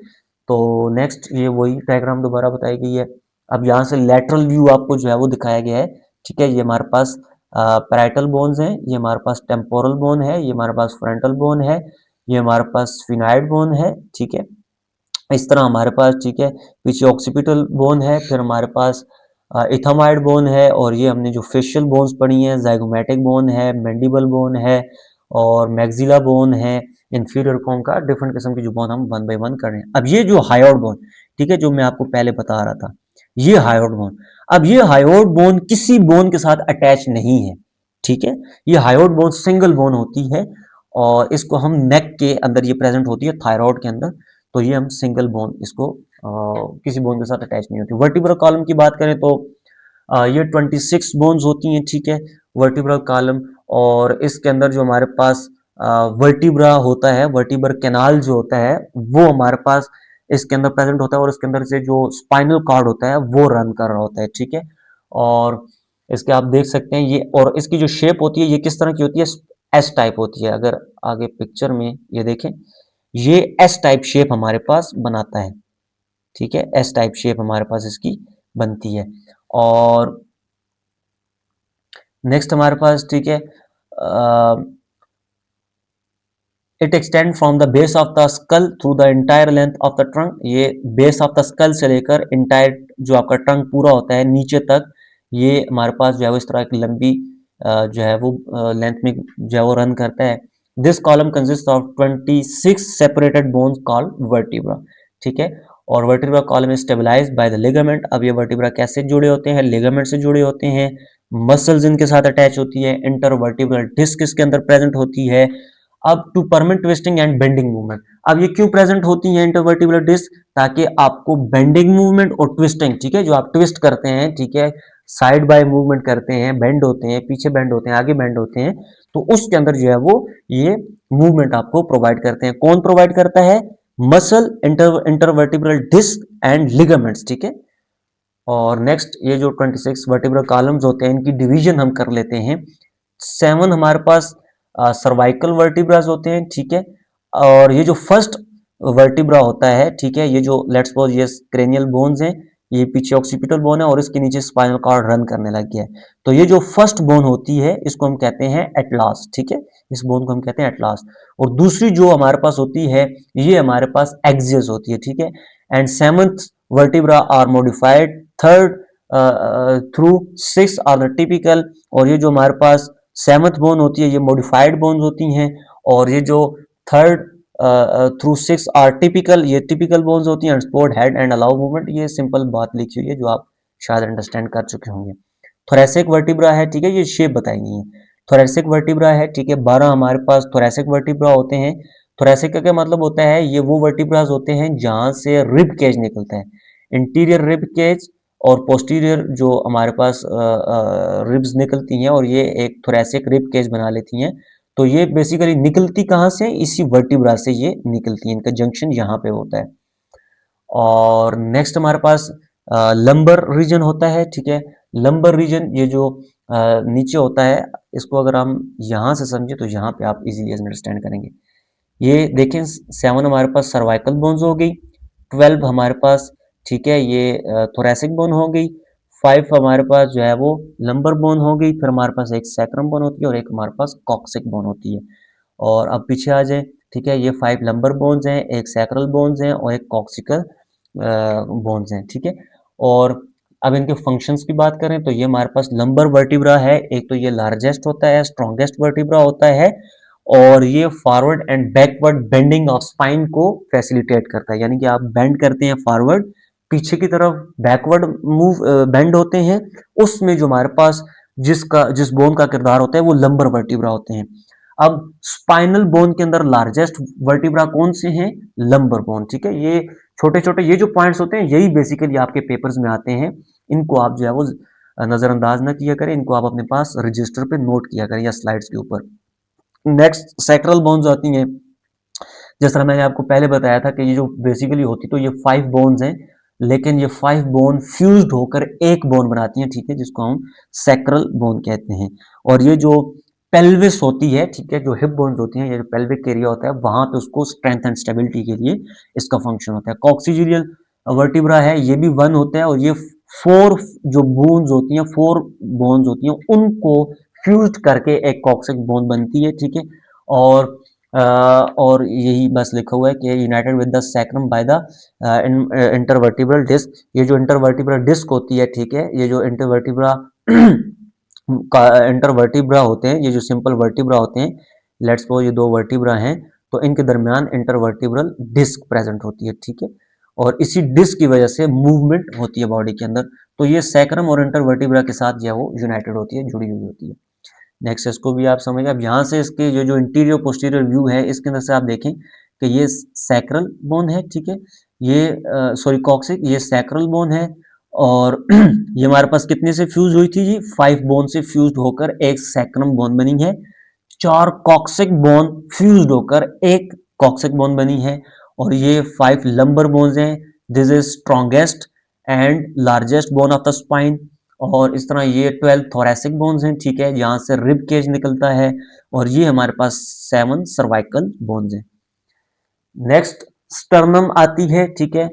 तो नेक्स्ट ये वही डायग्राम दोबारा बताई गई है। अब यहाँ से लेटरल व्यू आपको जो है वो दिखाया गया है। ठीक है, ये हमारे पास पैराइटल बोन्स हैं, ये हमारे पास टेम्पोरल बोन है, ये हमारे पास फ्रंटल बोन है, ये हमारे पास स्फिनाइड बोन है। ठीक है, इस तरह हमारे पास, ठीक है, पीछे ऑक्सीपिटल बोन है, फिर हमारे पास इथामाइड बोन है, और ये हमने जो फेशियल बोन्स पढ़ी हैं, जाइगोमैटिक बोन है, मैंडिबल बोन है, और मैक्सिला बोन है, इंफीरियर कॉन का डिफरेंट किस्म की जो बोन हम 1 बाय 1 कर रहे हैं। अब ये जो हायोड बोन, ठीक है, जो मैं आपको पहले बता रहा था, ये हायोड बोन। अब ये हायोड बोन किसी बोन के साथ अटैच नहीं है। ठीक है, ये हायोड बोन सिंगल बोन होती है, और इसको हम नेक के अंदर ये प्रेजेंट होती है, थायराइड के अंदर। तो ये हम सिंगल बोन, इसको किसी बोन के साथ अटैच नहीं होती। वर्टिब्रल कॉलम की बात करें तो ये 26 बोन्स होती हैं। ठीक है, वर्टिब्रल कॉलम, और इसके अंदर जो हमारे पास वर्टिब्रा होता है, वर्टिब्रल कैनाल जो होता है वो हमारे पास इसके अंदर प्रेजेंट होता है और इसके अंदर से जो स्पाइनल कॉर्ड होता है वो रन कर रहा होता है, ठीक है। और इसके आप देख सकते हैं ये, और इसकी जो शेप होती है ये किस तरह की होती है, एस टाइप होती है। अगर आगे पिक्चर में ये देखें, ये एस टाइप शेप हमारे पास बनाता है, ठीक है, एस टाइप शेप हमारे पास इसकी बनती है। और नेक्स्ट हमारे पास, ठीक है, it extend from the base of the skull through the entire length of the trunk. ये बेस ऑफ द स्कल से लेकर इंटायर जो आपका ट्रंक पूरा होता है नीचे तक, ये हमारे पास जो है वो इस तरह की लंबी जो है वो लेंथ में जो है वो रन करता है। This column consist of 26 separated bones called vertebra, ठीक है। और vertebra column is stabilised by the ligament. अब ये वर्टिब्रा कैसे जुड़े होते हैं, लिगामेंट से जुड़े होते हैं, मसल्स इनके साथ अटैच होती है, इंटरवर्टिब्रल डिस्क इसके अंदर प्रेजेंट होती है। अब to permit twisting and bending movement. अब ये क्यों प्रेजेंट होती है इंटरवर्टिब्रल डिस्क, ताकि आपको बेंडिंग मूवमेंट और ट्विस्टिंग, ठीक है, जो आप ट्विस्ट करते हैं, ठीक है, साइड बाय मूवमेंट करते हैं, बेंड होते हैं, पीछे बेंड होते हैं, आगे बेंड होते हैं, तो उसके अंदर जो है वो ये मूवमेंट आपको प्रोवाइड करते हैं। कौन प्रोवाइड करता है, muscle, intervertebral disc and ligaments, ठीक है। और नेक्स्ट ये जो 26 वर्टिब्रल कॉलम्स होते हैं इनकी डिवीजन हम कर लेते हैं। 7 हमारे पास सर्वाइकल वर्टिब्रास होते हैं, ठीक है। और ये जो फर्स्ट वर्टिब्रा होता है, ठीक है, ये जो लेट्स सपोज ये क्रेनियल बोन्स हैं, ये पीछे ऑक्सीपिटल बोन है और इसके नीचे स्पाइनल कॉर्ड रन करने लग गया है, तो ये जो फर्स्ट बोन होती है इसको हम कहते हैं एटलास, ठीक है, इस बोन को हम कहते हैं एटलास। और दूसरी जो हमारे पास होती है ये हमारे पास एक्सियस होती है, ठीक है। And seventh vertebra are modified, third through six are the typical. और ये जो हमारे पास सेवंथ बोन होती है ये मॉडिफाइड बोन्स होती हैं, और ये जो third through six are typical, ये टिपिकल बोन्स होती हैं। Support head and allow movement, ये सिंपल बात लिखी हुई है जो आप शायद अंडरस्टैंड कर चुके होंगे। थोरेसिक वर्टिब्रा है, ठीक है, ये शेप बताई गई है। थोरेसिक वर्टिब्रा है, ठीक है, 12 हमारे पास थोरेसिक वर्टिब्रा होते हैं। थोरेसिक का क्या मतलब होता है, ये वो वर्टिब्रास होते हैं जहां से रिब केज निकलता है, इंटीरियर रिब केज और पोस्टीरियर जो हमारे पास रिब्स निकलती हैं, और ये एक थोरेसिक रिब केज बना लेती हैं। तो ये बेसिकली निकलती कहाँ से, इसी वर्टिब्रा से ये निकलती है, इनका जंक्शन यहाँ पे होता है। और नेक्स्ट हमारे पास लंबर रीजन होता है, ठीक है। लंबर रीजन ये जो नीचे होता है, इसको अगर हम यहाँ से समझे तो यहाँ पे आप इजीली अंडरस्टैंड करेंगे। ये देखें 7 हमारे पास सर्वाइकल बोन्स हो गई, 12 हमारे पास, ठीक है, ये थोरेसिक बोन हो गई, 5 हमारे पास जो है वो लंबर बोन हो गई, फिर हमारे पास एक सैक्रम बोन होती है और एक हमारे पास कॉक्सिक बोन होती है। और अब पीछे आ जाए, ठीक है, ये 5 लंबर बोन्स हैं, एक सैक्रल बोन्स हैं और एक कॉक्सिकल बोन्स हैं, ठीक है। और अब इनके फंक्शंस की बात करें तो ये हमारे पास लंबर वर्टिब्रा है, एक तो ये लार्जेस्ट होता है, स्ट्रॉन्गेस्ट वर्टिब्रा होता है, और ये forward and backward bending of spine को फैसिलिटेट करता है, यानी कि आप बेंड करते हैं फॉरवर्ड, पीछे की तरफ बैकवर्ड मूव बेंड होते हैं, उसमें जो हमारे पास जिस बोन का किरदार होता है वो लंबर वर्टिब्रा होते हैं। अब स्पाइनल बोन के अंदर लार्जेस्ट वर्टिब्रा कौन से हैं, लंबर बोन, ठीक है। ये छोटे छोटे ये जो पॉइंट्स होते हैं यही बेसिकली आपके पेपर्स में आते हैं, इनको आप जो है वो नजरअंदाज ना किया करें, इनको आप अपने पास रजिस्टर पे नोट किया करें या स्लाइड्स के ऊपर। नेक्स्ट सैक्रल बोन्स आती हैं, जिस तरह मैंने आपको पहले बताया था कि ये जो बेसिकली होती तो ये 5 बोन्स हैं, लेकिन ये 5 बोन फ्यूज्ड होकर एक बोन बनाती हैं, ठीक है, जिसको हम सैक्रल बोन कहते हैं। और ये जो पेल्विस होती है, ठीक है, जो हिप बोन्स होती हैं, ये जो पेल्विक एरिया होता है वहां पे उसको स्ट्रेंथ एंड स्टेबिलिटी के लिए इसका फंक्शन होता है। कॉक्सिजिलियल वर्टिब्रा है, ये भी 1 होता है, और ये 4 जो बोन्स होती हैं, 4 बोन्स होती हैं, उनको फ्यूज्ड करके एक कॉक्सिक बोन बनती है, ठीक है। और और यही बस लिखा हुआ है कि united with the sacrum by the intervertebral disc. ये जो इंटरवर्टिब्रल डिस्क होती है, ठीक है, ये जो इंटरवर्टिब्रा इंटरवर्टिब्रा होते हैं, ये जो सिंपल वर्टिब्रा होते हैं, लेट्स सपोज ये 2 वर्टिब्रा हैं, तो इनके दरमियान इंटरवर्टिब्रल डिस्क प्रेजेंट होती है, ठीक है। और इसी डिस्क की वजह से मूवमेंट होती है बॉडी के अंदर, तो ये सैक्रम और इंटरवर्टिब्रा के साथ जो है वो यूनाइटेड होती है, जुड़ी हुई होती है। नेक्स्ट इसको भी आप समझ, अब यहाँ से इसके ये जो इंटीरियर पोस्टीरियर व्यू है इसके अंदर से आप देखें कि ये सैक्रल बोन है, ठीक है, ये सॉरी कॉक्सिक, ये सैक्रल बोन है। और ये हमारे पास कितने से फ्यूज हुई थी जी, 5 बोन से फ्यूज होकर एक सैक्रम बोन बनी है, 4 कॉक्सिक बोन फ्यूज होकर एक कॉक्सिक बोन बनी है, और ये 5 लंबर बोन्स हैं। This is strongest and largest bone of the spine. और इस तरह ये 12 थोरेसिक बोन्स हैं, ठीक है, यहाँ से रिब केज निकलता है। और ये हमारे पास 7 सर्वाइकल बोन्स हैं। नेक्स्ट स्टर्नम आती है, ठीक है।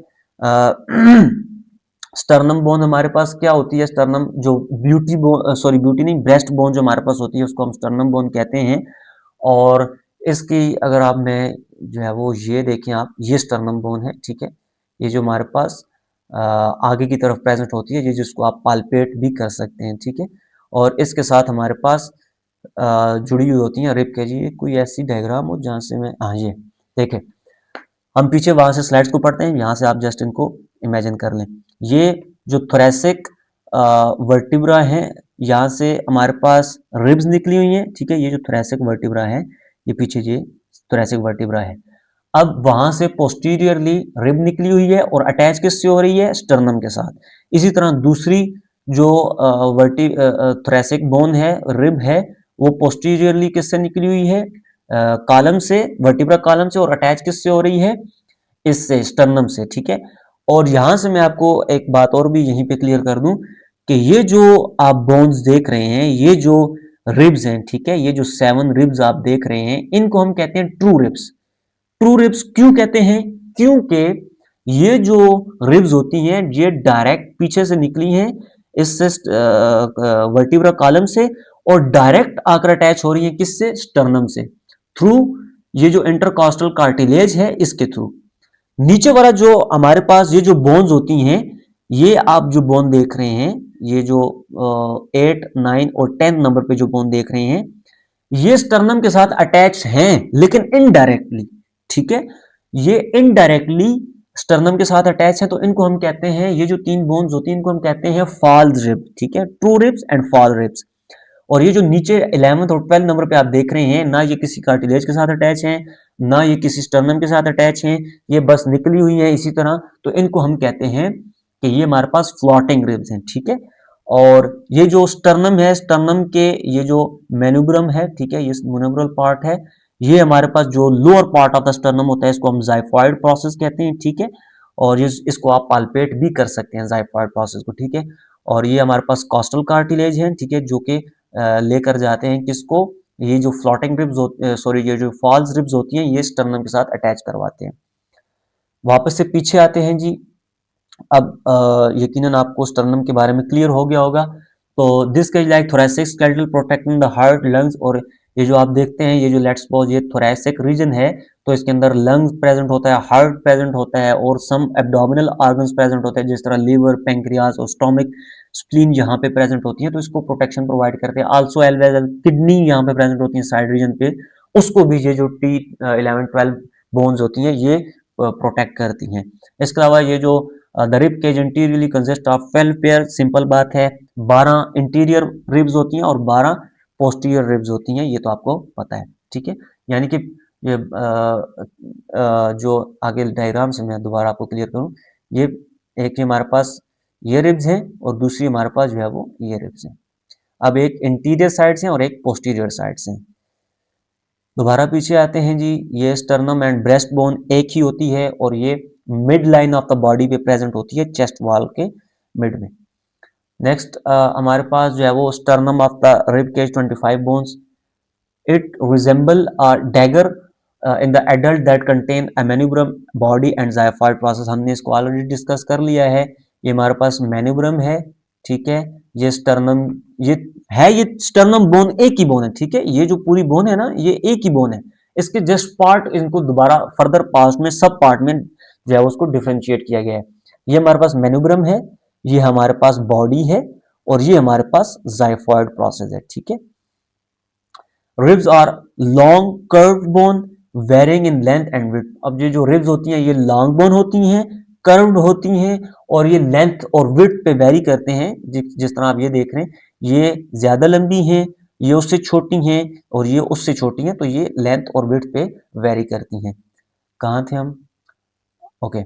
स्टर्नम बोन हमारे पास क्या होती है? स्टर्नम जो ब्यूटी बोन, सॉरी ब्यूटी नहीं, ब्रेस्ट बोन जो हमारे पास होती है उसको हम स्टर्नम बोन कहते हैं। और इसकी अगर आप में जो है वो ये देखें आप, ये स्टर्नम बोन है, ठीक है। ये जो हमारे पास आगे की तरफ प्रेजेंट होती है, ये जिसको आप पालपेट भी कर सकते हैं, ठीक है। और इसके साथ हमारे पास जुड़ी हुई होती हैं रिब केज। ये कोई ऐसी डायग्राम हो जहाँ से मैं, हाँ ये देखें, हम पीछे वहां से स्लाइड्स को पढ़ते हैं, यहाँ से आप जस्ट इनको इमेजिन कर लें। ये जो थोरेसिक वर्टिब्रा है, यहाँ से हमारे पास रिब्स निकली हुई हैं, ठीक है। ये जो थोरेसिक वर्टिब्रा है, ये पीछे ये थोरेसिक वर्टिब्रा है। अब वहां से पोस्टीरियरली रिब निकली हुई है और अटैच किससे हो रही है? स्टर्नम के साथ। इसी तरह दूसरी जो थोरेसिक बोन है, रिब है, वो पोस्टीरियरली किससे निकली हुई है? कॉलम से, वर्टिब्रा कॉलम से, और अटैच किससे हो रही है? इससे, स्टर्नम से, ठीक है। और यहां से मैं आपको एक बात और भी यहीं पे क्लियर कर दूं कि ये जो आप बोन्स देख रहे हैं, ये जो रिब्स हैं, ठीक है, ये जो 7 रिब्स आप देख रहे हैं, इनको हम कहते हैं ट्रू रिब्स। ट्रू रिब्स क्यों कहते हैं? क्योंकि ये जो रिब्स होती हैं ये डायरेक्ट पीछे से निकली हैं इससे, वर्टिब्रा कॉलम से, और डायरेक्ट आकर अटैच हो रही है किससे? स्टर्नम से, थ्रू ये जो इंटरकॉस्टल कार्टिलेज है इसके थ्रू। नीचे वाला जो हमारे पास ये जो बोन्स होती हैं, ये आप जो बोन देख रहे हैं, ये जो 8, 9 और 10 नंबर पे जो बोन देख रहे हैं, ये स्टर्नम के साथ अटैच हैं, लेकिन इनडायरेक्टली, ठीक है। ये इनडायरेक्टली स्टर्नम के साथ अटैच है, तो इनको हम कहते हैं, ये जो 3 बोन्स होती हैं इनको हम कहते हैं फॉल्स रिब, ठीक है, true ribs and fall ribs. और ये जो नीचे 11th और 12th नंबर पे आप देख रहे हैं, ना ये किसी कार्टिलेज के साथ अटैच हैं, ना ये किसी स्टर्नम के साथ अटैच हैं, ये बस निकली हुई है इसी तरह। तो इनको हम कहते हैं कि ये हमारे पास फ्लोटिंग रिब्स हैं, ठीक है। और ये जो स्टर्नम है, स्टर्नम के ये जो मेनुब्रम है, ठीक है, ये मोनोब्रल पार्ट है, ये हमारे पास जो lower part of the sternum होता है इसको हम जाइफॉइड प्रोसेस कहते हैं, ठीक है। और ये इसको आप पालपेट भी कर सकते हैं जाइफॉइड प्रोसेस को, ठीक है। और ये हमारे पास कॉस्टल कार्टिलेज है, ठीक है, जो कि लेकर जाते हैं किसको? ये जो फ्लोटिंग रिब्स होते, सॉरी ये जो फॉल्स रिब्स होती हैं, ये स्टर्नम के साथ अटैच करवाते हैं। वापस से पीछे आते हैं जी। अब यकीनन आपको स्टर्नम के बारे में क्लियर हो गया होगा। तो this cage like thoracic skeletal protecting the heart, lungs, और ये जो आप देखते हैं, ये जो लेट्स सपोज ये थोरेसिक रीजन है, तो इसके अंदर लंग्स प्रेजेंट होता है, हार्ट प्रेजेंट होता है, और सम एब्डोमिनल ऑर्गन्स प्रेजेंट होते हैं, जिस तरह लीवर, पैंक्रियाज और स्टोमिक, स्प्लीन यहाँ पे प्रेजेंट होती है, तो इसको प्रोटेक्शन प्रोवाइड करते हैं। आल्सो एलवेज किडनी यहाँ पे प्रेजेंट होती है साइड रीजन पे, उसको भी ये जो T11-12 बोन्स होती हैं ये प्रोटेक्ट करती हैं। इसके अलावा ये जो the rib cage anteriorly consist of 12 pair, simple बात है, 12 इंटीरियर रिब्स होती हैं और 12 पोस्टीरियर रिब्स होती हैं, ये तो आपको पता है, ठीक है। यानी कि ये जो आगे डायग्राम से मैं दोबारा आपको क्लियर करूं, ये एक ही हमारे पास ये रिब्स हैं और दूसरी हमारे पास जो है वो ये रिब्स हैं। अब एक इंटीरियर साइड से और एक पोस्टीरियर साइड से। दोबारा पीछे आते हैं जी। ये स्टर्नम एंड ब्रेस्ट बोन एक ही होती है और ये mid line of the body पे प्रेजेंट होती है, चेस्ट वॉल के मिड में। नेक्स्ट हमारे पास जो है वो sternum of the rib cage 25 bones. It resembles a dagger in the adult that contain a manubrium body and xiphoid process. हमने इसको ऑलरेडी डिस्कस कर लिया है। ये हमारे पास मेन्यूब्रम है, ठीक है। ये स्टर्नम, ये है, ये स्टर्नम बोन एक ही बोन है, ठीक है। ये जो पूरी बोन है ना, ये एक ही बोन है। इसके जस्ट पार्ट इनको दोबारा फर्दर पास्ट में सब पार्ट में जो है उसको डिफ्रेंशिएट किया गया है। ये हमारे पास मेन्यूब्रम है, ये हमारे पास बॉडी है, और ये हमारे पास जाइफॉइड प्रोसेस है, ठीक है। Ribs are long curved bone varying in length and width. अब ये जो रिब्स होती हैं ये लॉन्ग बोन होती हैं, कर्व्ड होती हैं, और ये लेंथ और विड्थ पे वेरी करते हैं। जिस तरह आप ये देख रहे हैं, ये ज्यादा लंबी हैं, ये उससे छोटी हैं, और ये उससे छोटी हैं, तो ये लेंथ और विड्थ पे वेरी करती हैं। कहाँ थे हम? ओके।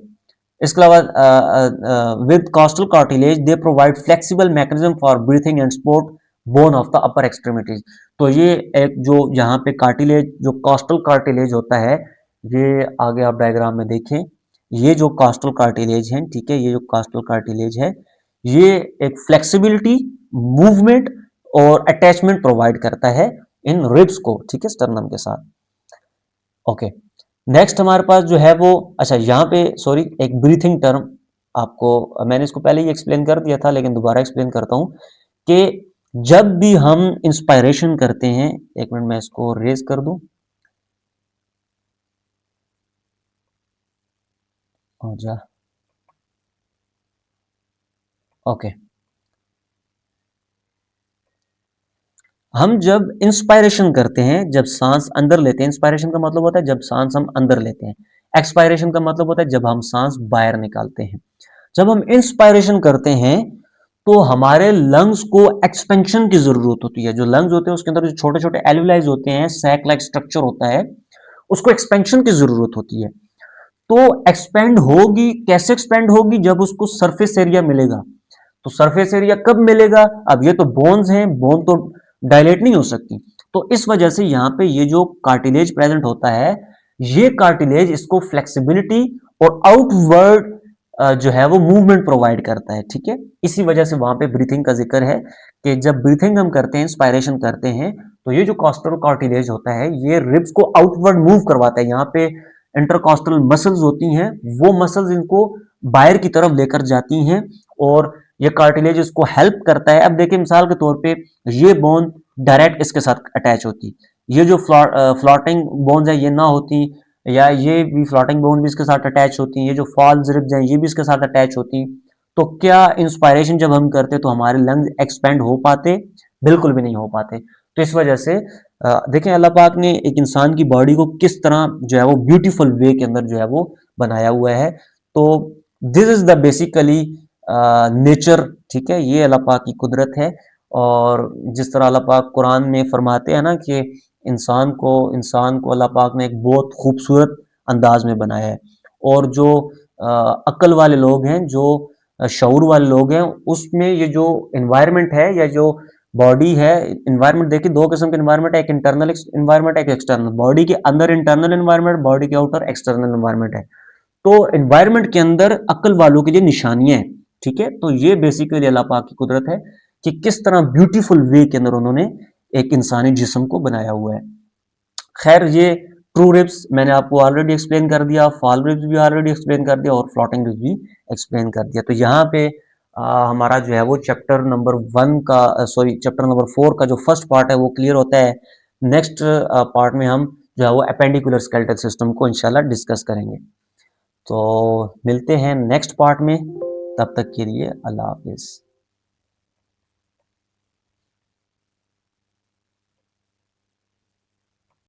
इसके अलावा with costal cartilage they provide flexible mechanism for breathing and support bone of the upper extremities. तो ये एक जो यहाँ पे कार्टिलेज, जो कॉस्टल कार्टिलेज होता है, ये आगे आप डायग्राम में देखें, ये जो कॉस्टल कार्टिलेज है, ठीक है, ये जो कॉस्टल कार्टिलेज है, ये एक फ्लेक्सिबिलिटी, मूवमेंट और अटैचमेंट प्रोवाइड करता है इन रिब्स को, ठीक है, स्टर्नम के साथ। ओके, नेक्स्ट हमारे पास जो है वो, अच्छा यहाँ पे सॉरी, एक ब्रीथिंग टर्म आपको मैंने इसको पहले ही एक्सप्लेन कर दिया था, लेकिन दोबारा एक्सप्लेन करता हूँ कि जब भी हम इंस्पायरेशन करते हैं, एक मिनट मैं इसको रेज कर दूं, और जा, ओके, हम जब इंस्पायरेशन करते हैं, जब सांस अंदर लेते हैं, इंस्पायरेशन का मतलब होता है जब सांस हम अंदर लेते हैं, एक्सपायरेशन का मतलब होता है जब हम सांस बाहर निकालते हैं। जब हम इंस्पायरेशन करते हैं तो हमारे लंग्स को एक्सपेंशन की जरूरत होती है। जो लंग्स होते हैं उसके अंदर जो छोटे छोटे एल्विलाइज होते हैं, सैक लाइक स्ट्रक्चर होता है, उसको एक्सपेंशन की जरूरत होती है। तो एक्सपेंड होगी, कैसे एक्सपेंड होगी? जब उसको सरफेस एरिया मिलेगा। तो सरफेस एरिया कब मिलेगा? अब ये तो बोन्स हैं, बोन तो डायलेट नहीं हो सकती, तो इस वजह से यहां पे ये जो कार्टिलेज प्रेजेंट होता है, ये कार्टिलेज इसको फ्लेक्सिबिलिटी और आउटवर्ड जो है वो मूवमेंट प्रोवाइड करता है, ठीक है। इसी वजह से वहां पे ब्रीथिंग का जिक्र है कि जब ब्रीथिंग हम करते हैं, इंस्पायरेशन करते हैं, तो ये जो कॉस्टल कार्टिलेज होता है ये रिब्स को आउटवर्ड मूव करवाता है। यहाँ पे इंटरकॉस्टल मसल्स होती हैं, वो मसल्स इनको बाहर की तरफ लेकर जाती हैं और ये कार्टिलेज इसको हेल्प करता है। अब देखिए मिसाल के तौर पे ये बोन डायरेक्ट इसके साथ अटैच होती, ये जो फ्लोटिंग बोन्स है ये ना होती, या ये भी फ्लोटिंग बोन भी इसके साथ अटैच होती, ये जो फॉल्स रिब्स हैं ये भी इसके साथ अटैच होती, तो क्या इंस्पायरेशन जब हम करते तो हमारे लंग्स एक्सपेंड हो पाते? बिल्कुल भी नहीं हो पाते। तो इस वजह से देखें अल्लाह पाक ने एक इंसान की बॉडी को किस तरह जो है वो ब्यूटीफुल वे के अंदर जो है वो बनाया हुआ है। तो this is the basically nature, ठीक है, ये अल्लाह पाक की कुदरत है। और जिस तरह अल्लाह पाक कुरान में फरमाते हैं ना कि इंसान को अल्लाह पाक ने एक बहुत खूबसूरत अंदाज में बनाया है। और जो अक्ल वाले लोग हैं, जो शऊर वाले लोग हैं, उसमें ये जो इन्वायरमेंट है या जो बॉडी है, इन्वायरमेंट देखिए दो किस्म के इन्वायरमेंट है, एक इंटरनल इन्वायरमेंट, एक एक्सटर्नल। बॉडी के अंदर इंटरनल इन्वायरमेंट, बॉडी के आउटर एक्सटर्नल इन्वायरमेंट है। तो इन्वायरमेंट के अंदर अक्ल वालों के लिए निशानियां हैं, ठीक है। तो ये बेसिकली अल्लाह पाक की कुदरत है कि किस तरह ब्यूटीफुल वे के अंदर उन्होंने एक इंसानी जिस्म को बनाया हुआ है। खैर ये ट्रू रिब्स मैंने आपको ऑलरेडी एक्सप्लेन कर दिया, फॉल रिब्स भी ऑलरेडी एक्सप्लेन कर दिया और फ्लोटिंग रिब्स भी एक्सप्लेन कर दिया। तो यहाँ पे हमारा जो है वो चैप्टर नंबर 1 का, सॉरी चैप्टर नंबर 4 का जो फर्स्ट पार्ट है वो क्लियर होता है। नेक्स्ट पार्ट में हम जो है वो अपेंडिकुलर स्केलेटल सिस्टम को इंशाल्लाह डिस्कस करेंगे। तो मिलते हैं नेक्स्ट पार्ट में, तब तक के लिए अल्लाह हाफिज़।